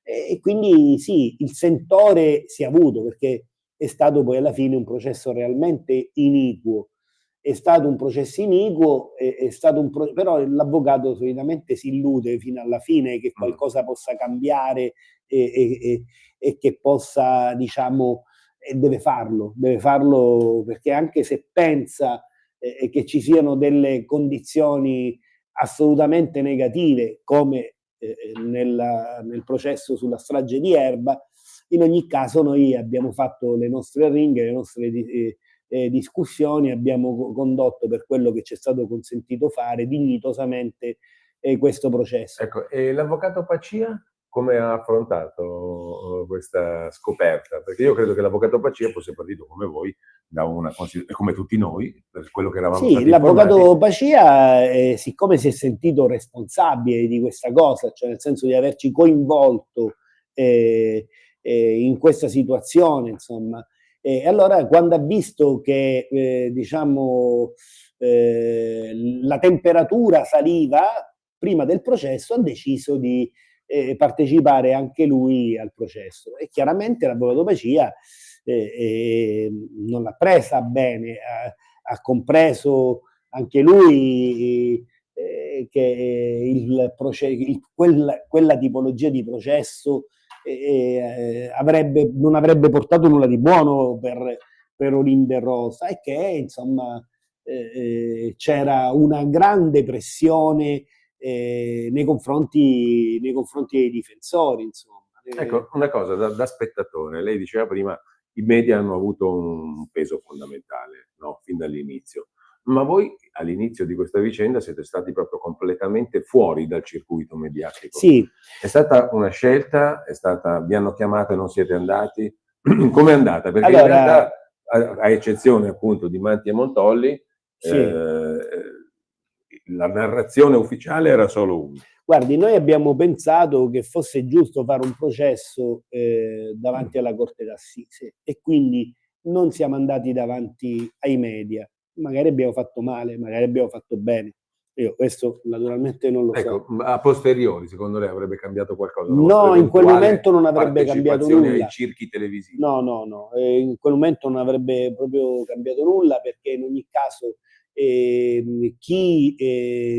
E quindi sì, il sentore si è avuto, perché è stato poi alla fine un processo realmente iniquo. È stato un processo iniquo, però l'avvocato solitamente si illude fino alla fine che qualcosa possa cambiare e che possa, diciamo, deve farlo perché anche se pensa che ci siano delle condizioni assolutamente negative, come nel processo sulla strage di Erba, in ogni caso noi abbiamo fatto le nostre ringhe, le nostre discussioni, abbiamo condotto, per quello che ci è stato consentito fare, dignitosamente questo processo. Ecco, e l'avvocato Pacia come ha affrontato questa scoperta? Perché io credo che l'avvocato Pacia fosse partito come voi, come tutti noi, per quello che eravamo stati informati. L'avvocato Pacia, siccome si è sentito responsabile di questa cosa, cioè nel senso di averci coinvolto in questa situazione, insomma. E allora, quando ha visto che diciamo la temperatura saliva prima del processo, ha deciso di partecipare anche lui al processo, e chiaramente l'avvocato Pacia non l'ha presa bene, ha compreso anche lui che quella tipologia di processo non avrebbe portato nulla di buono per Olinda e Rosa, e che insomma c'era una grande pressione nei confronti dei difensori, insomma. Ecco, una cosa da spettatore, lei diceva prima i media hanno avuto un peso fondamentale, no? Fin dall'inizio. Ma voi all'inizio di questa vicenda siete stati proprio completamente fuori dal circuito mediatico. Sì. È stata una scelta? Vi hanno chiamato e non siete andati? Com'è andata? Perché in realtà, a eccezione appunto di Manti e Montolli, sì, la narrazione ufficiale era solo una. Guardi, noi abbiamo pensato che fosse giusto fare un processo davanti alla Corte d'Assise, e quindi non siamo andati davanti ai media. Magari abbiamo fatto male, magari abbiamo fatto bene. Io questo naturalmente non lo so. Ecco, a posteriori, secondo lei avrebbe cambiato qualcosa? No, in quel momento non avrebbe cambiato nulla. Ai circhi televisivi? No, in quel momento non avrebbe proprio cambiato nulla, perché in ogni caso chi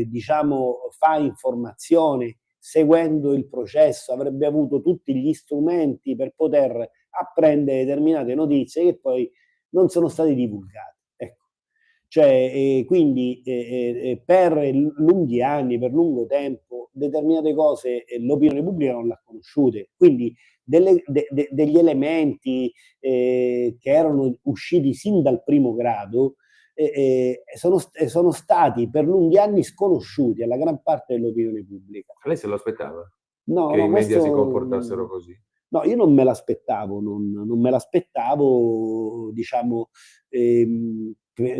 diciamo fa informazione seguendo il processo avrebbe avuto tutti gli strumenti per poter apprendere determinate notizie che poi non sono state divulgate. Ecco. Cioè, quindi per lunghi anni, per lungo tempo, determinate cose l'opinione pubblica non l'ha conosciute. Quindi degli elementi che erano usciti sin dal primo grado sono stati per lunghi anni sconosciuti alla gran parte dell'opinione pubblica. Lei se lo aspettava? No, che i media si comportassero così? No, io non me l'aspettavo, non me l'aspettavo, diciamo,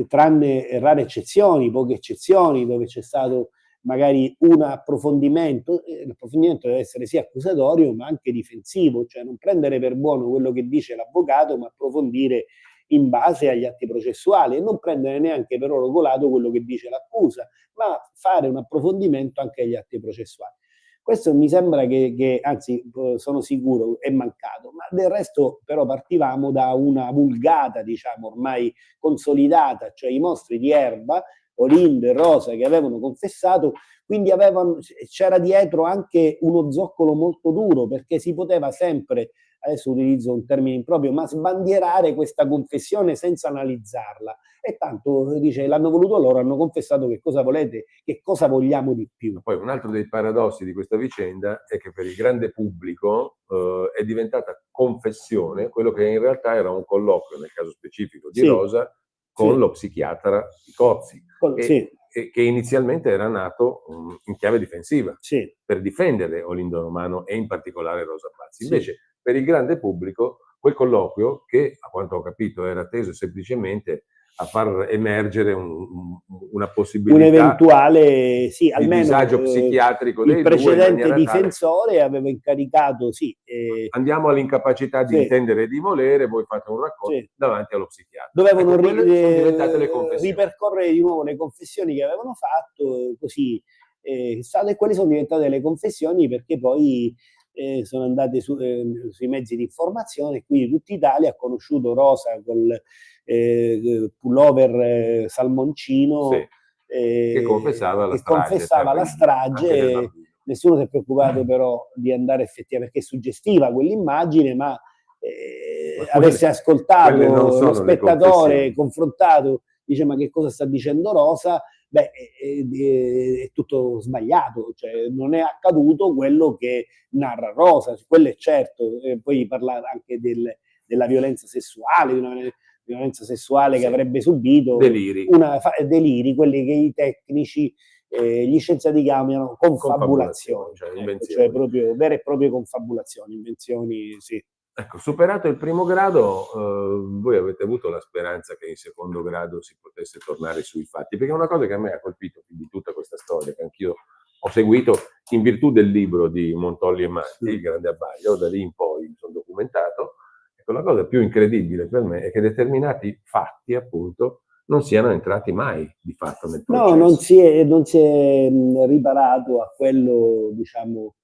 tranne rare eccezioni, poche eccezioni, dove c'è stato magari un approfondimento. L'approfondimento deve essere sia accusatorio ma anche difensivo, cioè non prendere per buono quello che dice l'avvocato, ma approfondire in base agli atti processuali, e non prendere neanche per oro colato quello che dice l'accusa, ma fare un approfondimento anche agli atti processuali. Questo mi sembra che, anzi sono sicuro, è mancato, ma del resto però partivamo da una vulgata, diciamo, ormai consolidata, cioè i mostri di Erba, Olinda e Rosa, che avevano confessato, quindi c'era dietro anche uno zoccolo molto duro, perché si poteva sempre, adesso utilizzo un termine improprio, ma sbandierare questa confessione senza analizzarla. E tanto, dice, l'hanno voluto loro, hanno confessato, che cosa volete, che cosa vogliamo di più. Poi un altro dei paradossi di questa vicenda è che per il grande pubblico è diventata confessione quello che in realtà era un colloquio, nel caso specifico di Rosa, con lo psichiatra Cozzi, che inizialmente era nato in chiave difensiva, per difendere Olinda Romano e in particolare Rosa Pazzi. Invece per il grande pubblico quel colloquio, che a quanto ho capito era teso semplicemente a far emergere una possibilità, un eventuale, almeno di disagio psichiatrico dei il precedente difensore aveva incaricato, andiamo all'incapacità di intendere e di volere, voi fate un racconto davanti allo psichiatra. Dovevano sono diventate le confessioni. ripercorrere di nuovo le confessioni che avevano fatto, così quali sono diventate le confessioni, perché poi sono andate sui mezzi di informazione, quindi tutta Italia ha conosciuto Rosa col pullover salmoncino, che confessava la strage. Nessuno si è preoccupato però di andare effettivamente, perché suggestiva quell'immagine, ma avesse ascoltato lo spettatore, confrontato, dice: ma che cosa sta dicendo Rosa? Beh, è tutto sbagliato, cioè non è accaduto quello che narra Rosa, quello è certo. Poi parlare anche della violenza sessuale, di una violenza sessuale che avrebbe subito, deliri, quelli che i tecnici, gli scienziati chiamano confabulazioni, cioè proprio vere e proprie confabulazioni, invenzioni, Ecco, superato il primo grado, voi avete avuto la speranza che in secondo grado si potesse tornare sui fatti, perché una cosa che a me ha colpito di tutta questa storia, che anch'io ho seguito in virtù del libro di Montolli e Manti, Il grande abbaglio, da lì in poi mi sono documentato. Ecco, la cosa più incredibile per me è che determinati fatti, appunto, non siano entrati mai di fatto nel processo. No, non si è riparato a quello, diciamo,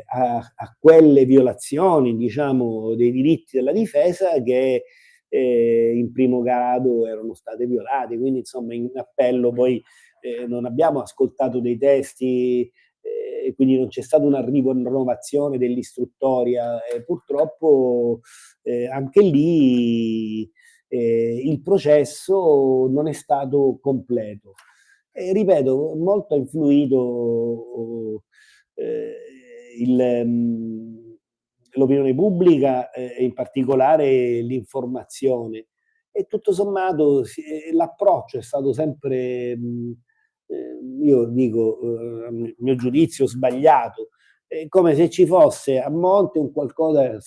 a quelle violazioni, diciamo, dei diritti della difesa che in primo grado erano state violate. Quindi, insomma, in appello poi non abbiamo ascoltato dei testi, quindi non c'è stata una rinnovazione dell'istruttoria. Purtroppo anche lì il processo non è stato completo. Ripeto, molto ha influito l'opinione pubblica e in particolare l'informazione. E tutto sommato l'approccio è stato sempre, io dico, a mio giudizio, sbagliato. Come se ci fosse a monte un qualcosa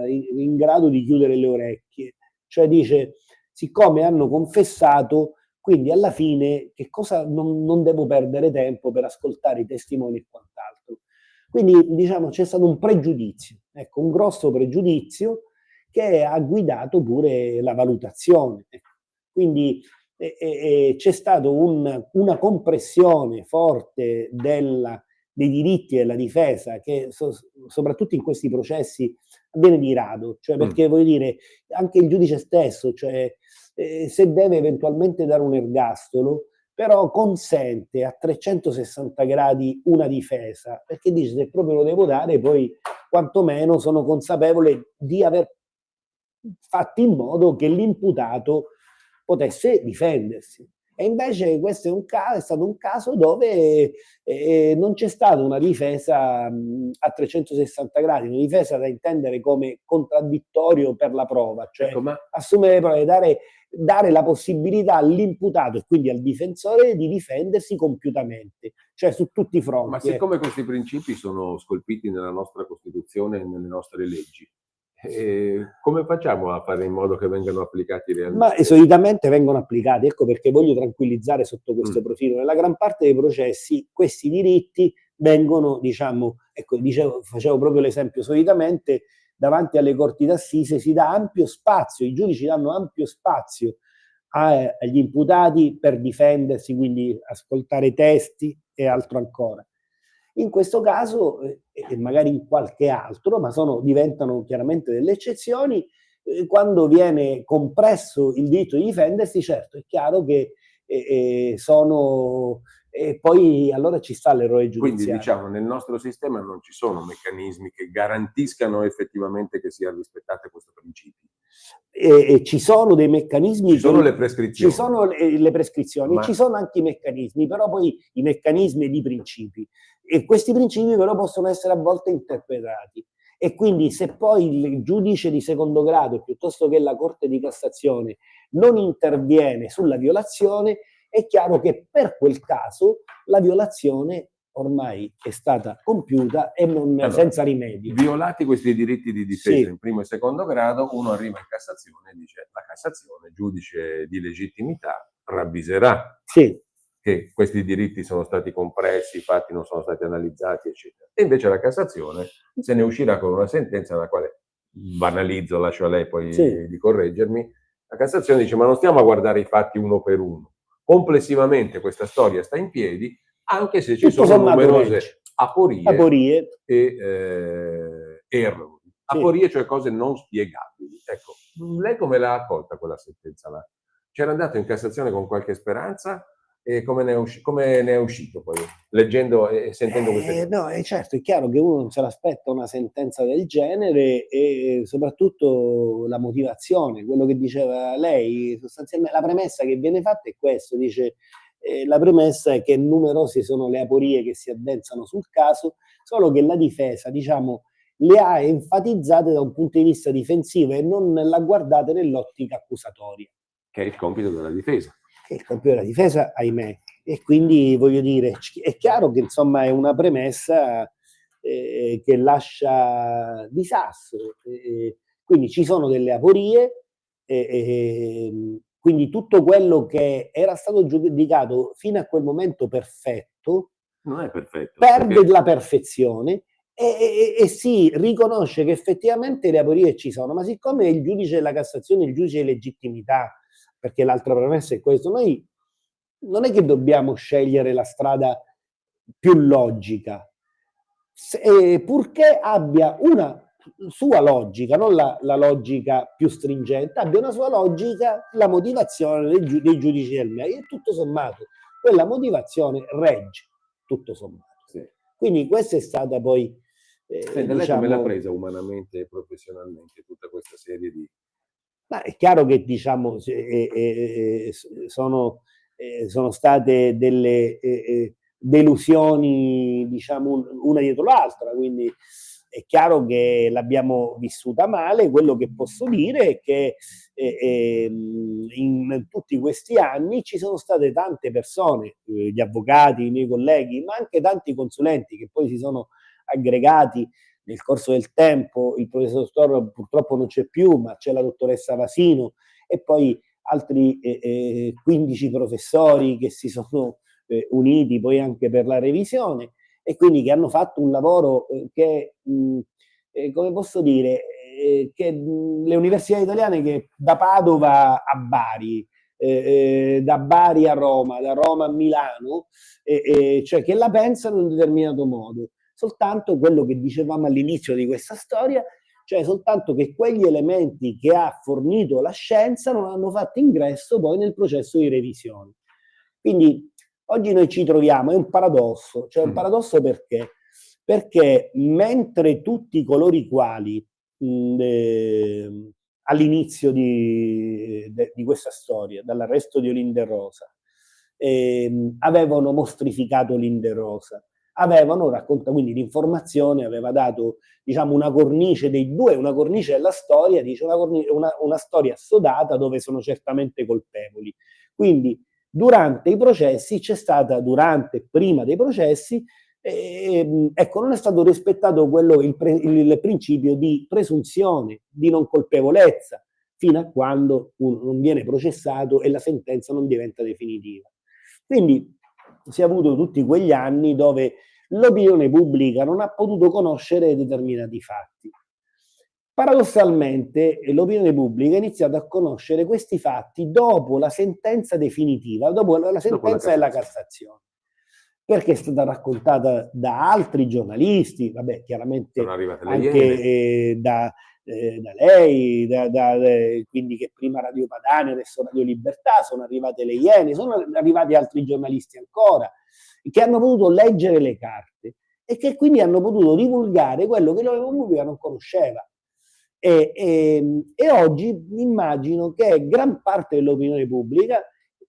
in grado di chiudere le orecchie. Cioè dice, siccome hanno confessato, quindi alla fine che cosa non devo perdere tempo per ascoltare i testimoni e quant'altro. Quindi diciamo c'è stato un pregiudizio, ecco, un grosso pregiudizio che ha guidato pure la valutazione. Quindi c'è stata una compressione forte dei diritti della difesa che soprattutto in questi processi avviene di rado, cioè perché voglio dire anche il giudice stesso, cioè se deve eventualmente dare un ergastolo, però consente a 360 gradi una difesa, perché dice se proprio lo devo dare poi quantomeno sono consapevole di aver fatto in modo che l'imputato potesse difendersi. E invece questo è stato un caso dove non c'è stata una difesa a 360 gradi, una difesa da intendere come contraddittorio per la prova, cioè ecco, assumere le prove, dare la possibilità all'imputato e quindi al difensore di difendersi compiutamente, cioè su tutti i fronti. Ma siccome questi principi sono scolpiti nella nostra Costituzione e nelle nostre leggi, come facciamo a fare in modo che vengano applicati realmente? Ma solitamente vengono applicati, ecco perché voglio tranquillizzare sotto questo profilo. Nella gran parte dei processi questi diritti vengono, diciamo, ecco, facevo proprio l'esempio, solitamente davanti alle corti d'assise si dà ampio spazio, i giudici danno ampio spazio agli imputati per difendersi, quindi ascoltare testi e altro ancora. In questo caso, e magari in qualche altro, ma diventano chiaramente delle eccezioni, quando viene compresso il diritto di difendersi, certo, è chiaro che poi allora ci sta l'errore giudiziario. Quindi diciamo nel nostro sistema non ci sono meccanismi che garantiscano effettivamente che siano rispettate questi principi. Ci sono dei meccanismi, ci sono le prescrizioni, ci sono le prescrizioni, ci sono anche i meccanismi, però poi i meccanismi e i principi, e questi principi però possono essere a volte interpretati, e quindi se poi il giudice di secondo grado piuttosto che la Corte di Cassazione non interviene sulla violazione, è chiaro che per quel caso la violazione ormai è stata compiuta e senza rimedio. Violati questi diritti di difesa in primo e secondo grado, uno arriva in Cassazione e dice la Cassazione, giudice di legittimità, ravviserà che questi diritti sono stati compressi, i fatti non sono stati analizzati, eccetera. E invece la Cassazione se ne uscirà con una sentenza nella quale, banalizzo, lascio a lei poi di correggermi, la Cassazione dice ma non stiamo a guardare i fatti uno per uno, complessivamente questa storia sta in piedi, anche se ci sono numerose aporie e errori. Aporie, cioè cose non spiegabili. Ecco, lei come l'ha accolta quella sentenza là? C'era andato in Cassazione con qualche speranza e come ne è uscito poi, leggendo e sentendo queste cose? No, certo, è chiaro che uno non se l'aspetta una sentenza del genere, e soprattutto la motivazione, quello che diceva lei, sostanzialmente la premessa che viene fatta è questo, dice la premessa è che numerose sono le aporie che si addensano sul caso, solo che la difesa, diciamo, le ha enfatizzate da un punto di vista difensivo e non l'ha guardate nell'ottica accusatoria. Che è il compito della difesa. Che è il compito della difesa, ahimè. E quindi, voglio dire, è chiaro che insomma è una premessa che lascia disastro. Quindi ci sono delle aporie, quindi tutto quello che era stato giudicato fino a quel momento perfetto, Non è perfetto. Perde Perché la perfezione e si riconosce che effettivamente le aporie ci sono, ma siccome il giudice della Cassazione è il giudice di legittimità, perché l'altra premessa è questo, noi non è che dobbiamo scegliere la strada più logica, purché abbia una sua logica, non la logica più stringente, abbia una sua logica, la motivazione dei giudici del merito, e tutto sommato quella motivazione regge, tutto sommato. sì. Quindi questa è stata poi Senta, lei come l'ha presa umanamente e professionalmente tutta questa serie di... Ma è chiaro che diciamo sono state delle delusioni, diciamo, una dietro l'altra, quindi è chiaro che l'abbiamo vissuta male. Quello che posso dire è che in tutti questi anni ci sono state tante persone, gli avvocati, i miei colleghi, ma anche tanti consulenti che poi si sono aggregati nel corso del tempo. Il professor Storro purtroppo non c'è più, ma c'è la dottoressa Vasino e poi altri 15 professori che si sono uniti poi anche per la revisione, e quindi che hanno fatto un lavoro che, come posso dire, che le università italiane, che da Padova a Bari, da Bari a Roma, da Roma a Milano, cioè che la pensano in un determinato modo. Soltanto quello che dicevamo all'inizio di questa storia, cioè soltanto che quegli elementi che ha fornito la scienza non hanno fatto ingresso poi nel processo di revisione. Quindi oggi noi ci troviamo, è un paradosso, cioè un paradosso perché? Perché mentre tutti coloro i quali all'inizio di questa storia, dall'arresto di Olindo Rosa, avevano mostrificato Olindo Rosa, avevano raccontato, quindi l'informazione aveva dato, diciamo, una cornice dei due, una cornice della storia, dice una storia assodata dove sono certamente colpevoli. Quindi durante i processi c'è stata, prima dei processi, ecco, non è stato rispettato il principio di presunzione di non colpevolezza fino a quando non viene processato e la sentenza non diventa definitiva. Quindi si è avuto tutti quegli anni dove l'opinione pubblica non ha potuto conoscere determinati fatti. Paradossalmente l'opinione pubblica ha iniziato a conoscere questi fatti dopo la sentenza definitiva, dopo la sentenza della Cassazione, perché è stata raccontata da altri giornalisti, vabbè, chiaramente anche da lei, quindi che prima Radio Padania, adesso Radio Libertà, sono arrivate le Iene, sono arrivati altri giornalisti ancora, che hanno potuto leggere le carte e che quindi hanno potuto divulgare quello che l'opinione pubblica non conosceva. E oggi immagino che gran parte dell'opinione pubblica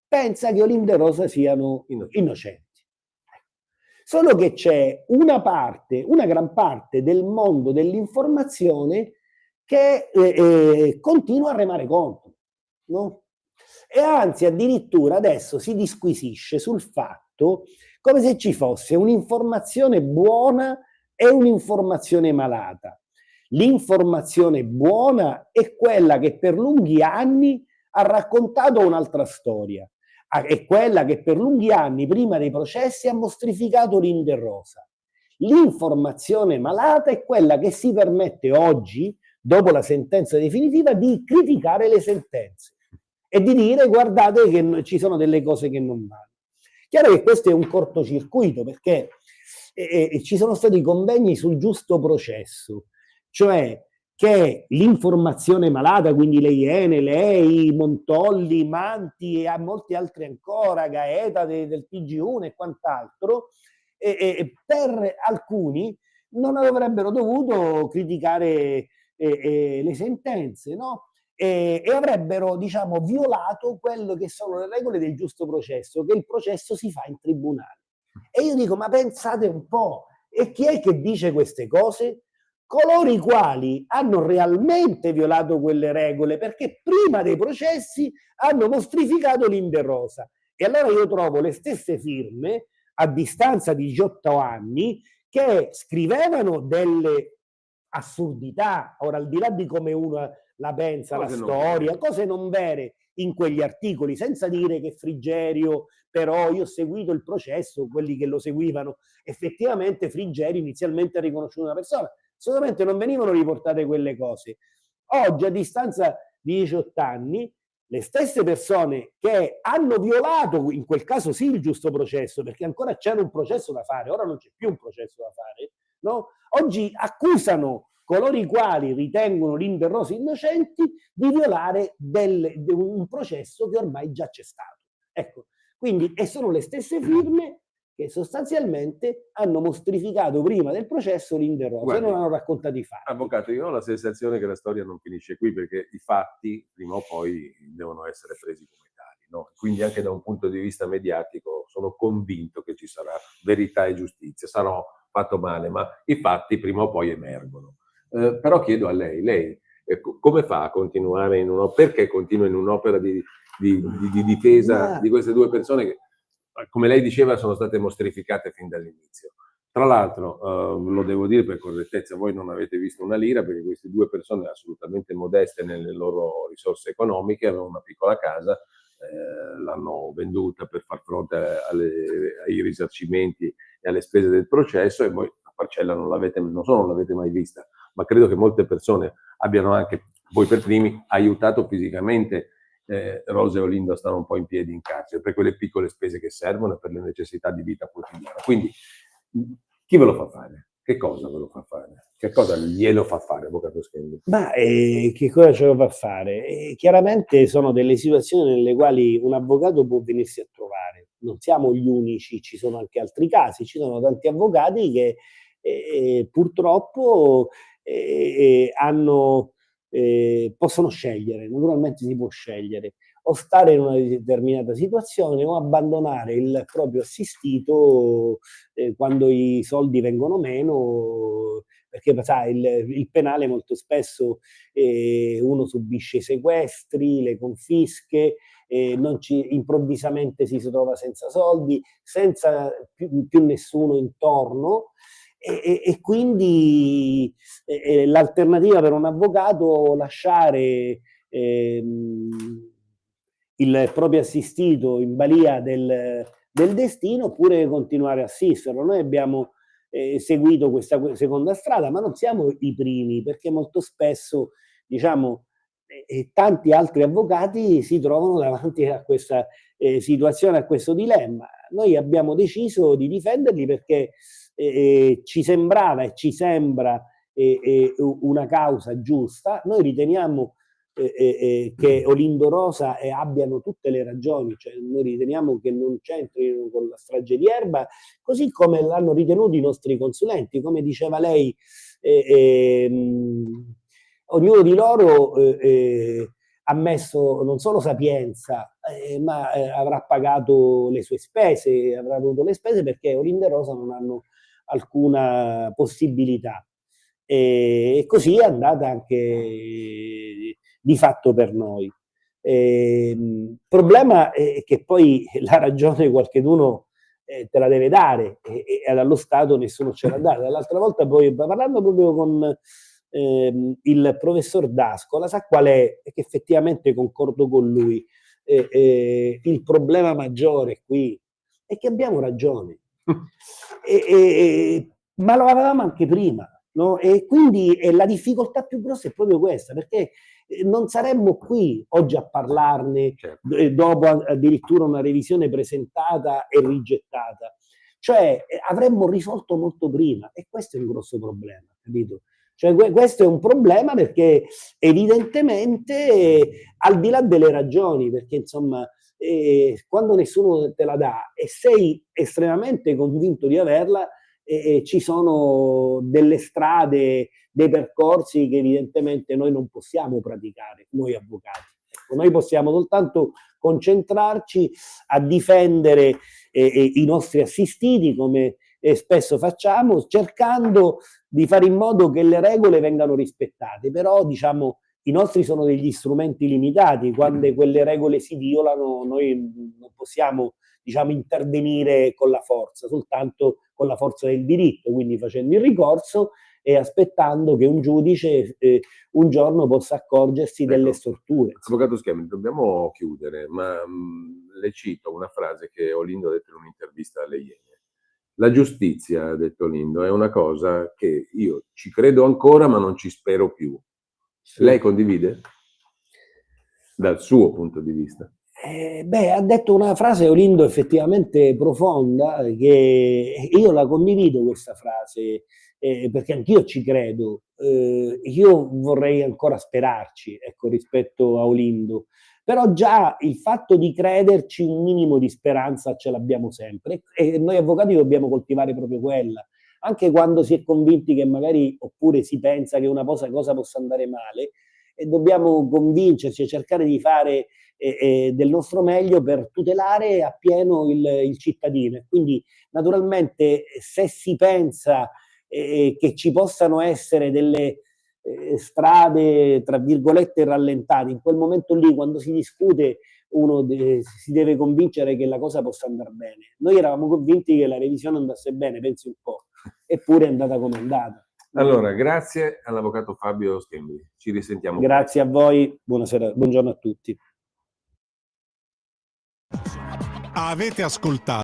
pensa che Olindo Rosa siano innocenti. Solo che c'è una gran parte del mondo dell'informazione che continua a remare contro, no? E anzi addirittura adesso si disquisisce sul fatto come se ci fosse un'informazione buona e un'informazione malata. L'informazione buona è quella che per lunghi anni ha raccontato un'altra storia, è quella che per lunghi anni prima dei processi ha mostrificato Olindo Rosa. L'informazione malata è quella che si permette oggi, dopo la sentenza definitiva, di criticare le sentenze e di dire guardate che ci sono delle cose che non vanno. Chiaro che questo è un cortocircuito, perché ci sono stati convegni sul giusto processo, cioè che l'informazione malata, quindi le Iene, lei, Montolli, Manti e molti altri ancora, Gaeta del TG1 e quant'altro, per alcuni non avrebbero dovuto criticare le sentenze, no? E avrebbero, diciamo, violato quello che sono le regole del giusto processo, che il processo si fa in tribunale. E io dico, ma pensate un po', e chi è che dice queste cose? Coloro i quali hanno realmente violato quelle regole, perché prima dei processi hanno mostrificato Olindo Rosa. E allora io trovo le stesse firme, a distanza di 18 anni, che scrivevano delle assurdità. Ora, al di là di come uno la pensa, Cose la non storia, vere. cose non vere in quegli articoli, senza dire che Frigerio, però io ho seguito il processo, quelli che lo seguivano, effettivamente Frigerio inizialmente ha riconosciuto una persona, assolutamente non venivano riportate quelle cose. Oggi, a distanza di 18 anni, le stesse persone che hanno violato, in quel caso sì, il giusto processo, perché ancora c'era un processo da fare, ora non c'è più un processo da fare, no? Oggi accusano coloro i quali ritengono Linder Rosa innocenti di violare un processo che ormai già c'è stato. Ecco, quindi, e sono le stesse firme che sostanzialmente hanno mostrificato prima del processo Linder Rosa e non hanno raccontato i fatti. Avvocato, io ho la sensazione che la storia non finisce qui, perché i fatti prima o poi devono essere presi come tali, no? Quindi anche da un punto di vista mediatico sono convinto che ci sarà verità e giustizia. Sarò fatto male, ma i fatti prima o poi emergono. Però chiedo a lei come fa a continuare perché continua in un'opera di difesa di queste due persone che, come lei diceva, sono state mostrificate fin dall'inizio. Tra l'altro, lo devo dire per correttezza, voi non avete visto una lira, perché queste due persone assolutamente modeste nelle loro risorse economiche avevano una piccola casa, l'hanno venduta per far fronte ai risarcimenti e alle spese del processo, e voi la parcella non solo non l'avete mai vista, ma credo che molte persone abbiano anche, voi per primi, aiutato fisicamente Rosa e Olindo a stare un po' in piedi in carcere per quelle piccole spese che servono e per le necessità di vita quotidiana. Quindi chi ve lo fa fare? Che cosa ve lo fa fare? Che cosa glielo fa fare, avvocato Schelli? Ma che cosa ce lo fa fare? Chiaramente sono delle situazioni nelle quali un avvocato può venirsi a trovare. Non siamo gli unici, ci sono anche altri casi, ci sono tanti avvocati che purtroppo possono scegliere, naturalmente si può scegliere, o stare in una determinata situazione o abbandonare il proprio assistito quando i soldi vengono meno, perché sai, il penale molto spesso uno subisce i sequestri, le confische, improvvisamente si trova senza soldi, senza più nessuno intorno, e quindi l'alternativa per un avvocato è lasciare il proprio assistito in balia del destino, oppure continuare a assisterlo. Noi abbiamo seguito questa seconda strada, ma non siamo i primi, perché molto spesso, diciamo, tanti altri avvocati si trovano davanti a questa situazione, a questo dilemma. Noi abbiamo deciso di difenderli perché ci sembrava e ci sembra una causa giusta. Noi riteniamo che Olindo Rosa abbiano tutte le ragioni, cioè noi riteniamo che non c'entrino con la strage di Erba, così come l'hanno ritenuto i nostri consulenti. Come diceva lei, ognuno di loro ha messo non solo sapienza, ma avrà pagato le sue spese, avrà avuto le spese, perché Olindo e Rosa non hanno alcuna possibilità. E così è andata anche di fatto per noi. Il problema è che poi la ragione qualcheduno te la deve dare, e allo Stato nessuno ce l'ha data. L'altra volta, poi parlando proprio con il professor D'Ascola, sa qual è? E che effettivamente concordo con lui, il problema maggiore qui è che abbiamo ragione, ma lo avevamo anche prima. No? E quindi la difficoltà più grossa è proprio questa, perché non saremmo qui oggi a parlarne, certo, dopo addirittura una revisione presentata e rigettata. Cioè avremmo risolto molto prima, e questo è un grosso problema, capito? Cioè questo è un problema, perché evidentemente al di là delle ragioni, perché insomma quando nessuno te la dà e sei estremamente convinto di averla, ci sono delle strade, dei percorsi che evidentemente noi non possiamo praticare, noi avvocati. Ecco, noi possiamo soltanto concentrarci a difendere i nostri assistiti, come spesso facciamo, cercando di fare in modo che le regole vengano rispettate. Però, diciamo, i nostri sono degli strumenti limitati. Quando quelle regole si violano, noi non possiamo, diciamo, intervenire con la forza, soltanto con la forza del diritto, quindi facendo il ricorso e aspettando che un giudice un giorno possa accorgersi delle storture. Avvocato Schembri, dobbiamo chiudere, ma le cito una frase che Olindo ha detto in un'intervista alle Iene. La giustizia, ha detto Olindo, è una cosa che io ci credo ancora ma non ci spero più. Sì. Lei condivide? Dal suo punto di vista? Ha detto una frase Olindo effettivamente profonda, che io la condivido questa frase, perché anch'io ci credo. Io vorrei ancora sperarci, ecco, rispetto a Olindo. Però già il fatto di crederci, un minimo di speranza ce l'abbiamo sempre, e noi avvocati dobbiamo coltivare proprio quella. Anche quando si è convinti che magari, oppure si pensa che una cosa possa andare male, e dobbiamo convincerci e cercare di fare del nostro meglio per tutelare appieno il cittadino. Quindi naturalmente se si pensa che ci possano essere delle strade tra virgolette rallentate, in quel momento lì, quando si discute, uno si deve convincere che la cosa possa andare bene. Noi eravamo convinti che la revisione andasse bene, pensi un po', eppure è andata come è andata. Allora, grazie all'avvocato Fabio Schembri, ci risentiamo. Grazie a voi, buonasera, buongiorno a tutti. Avete ascoltato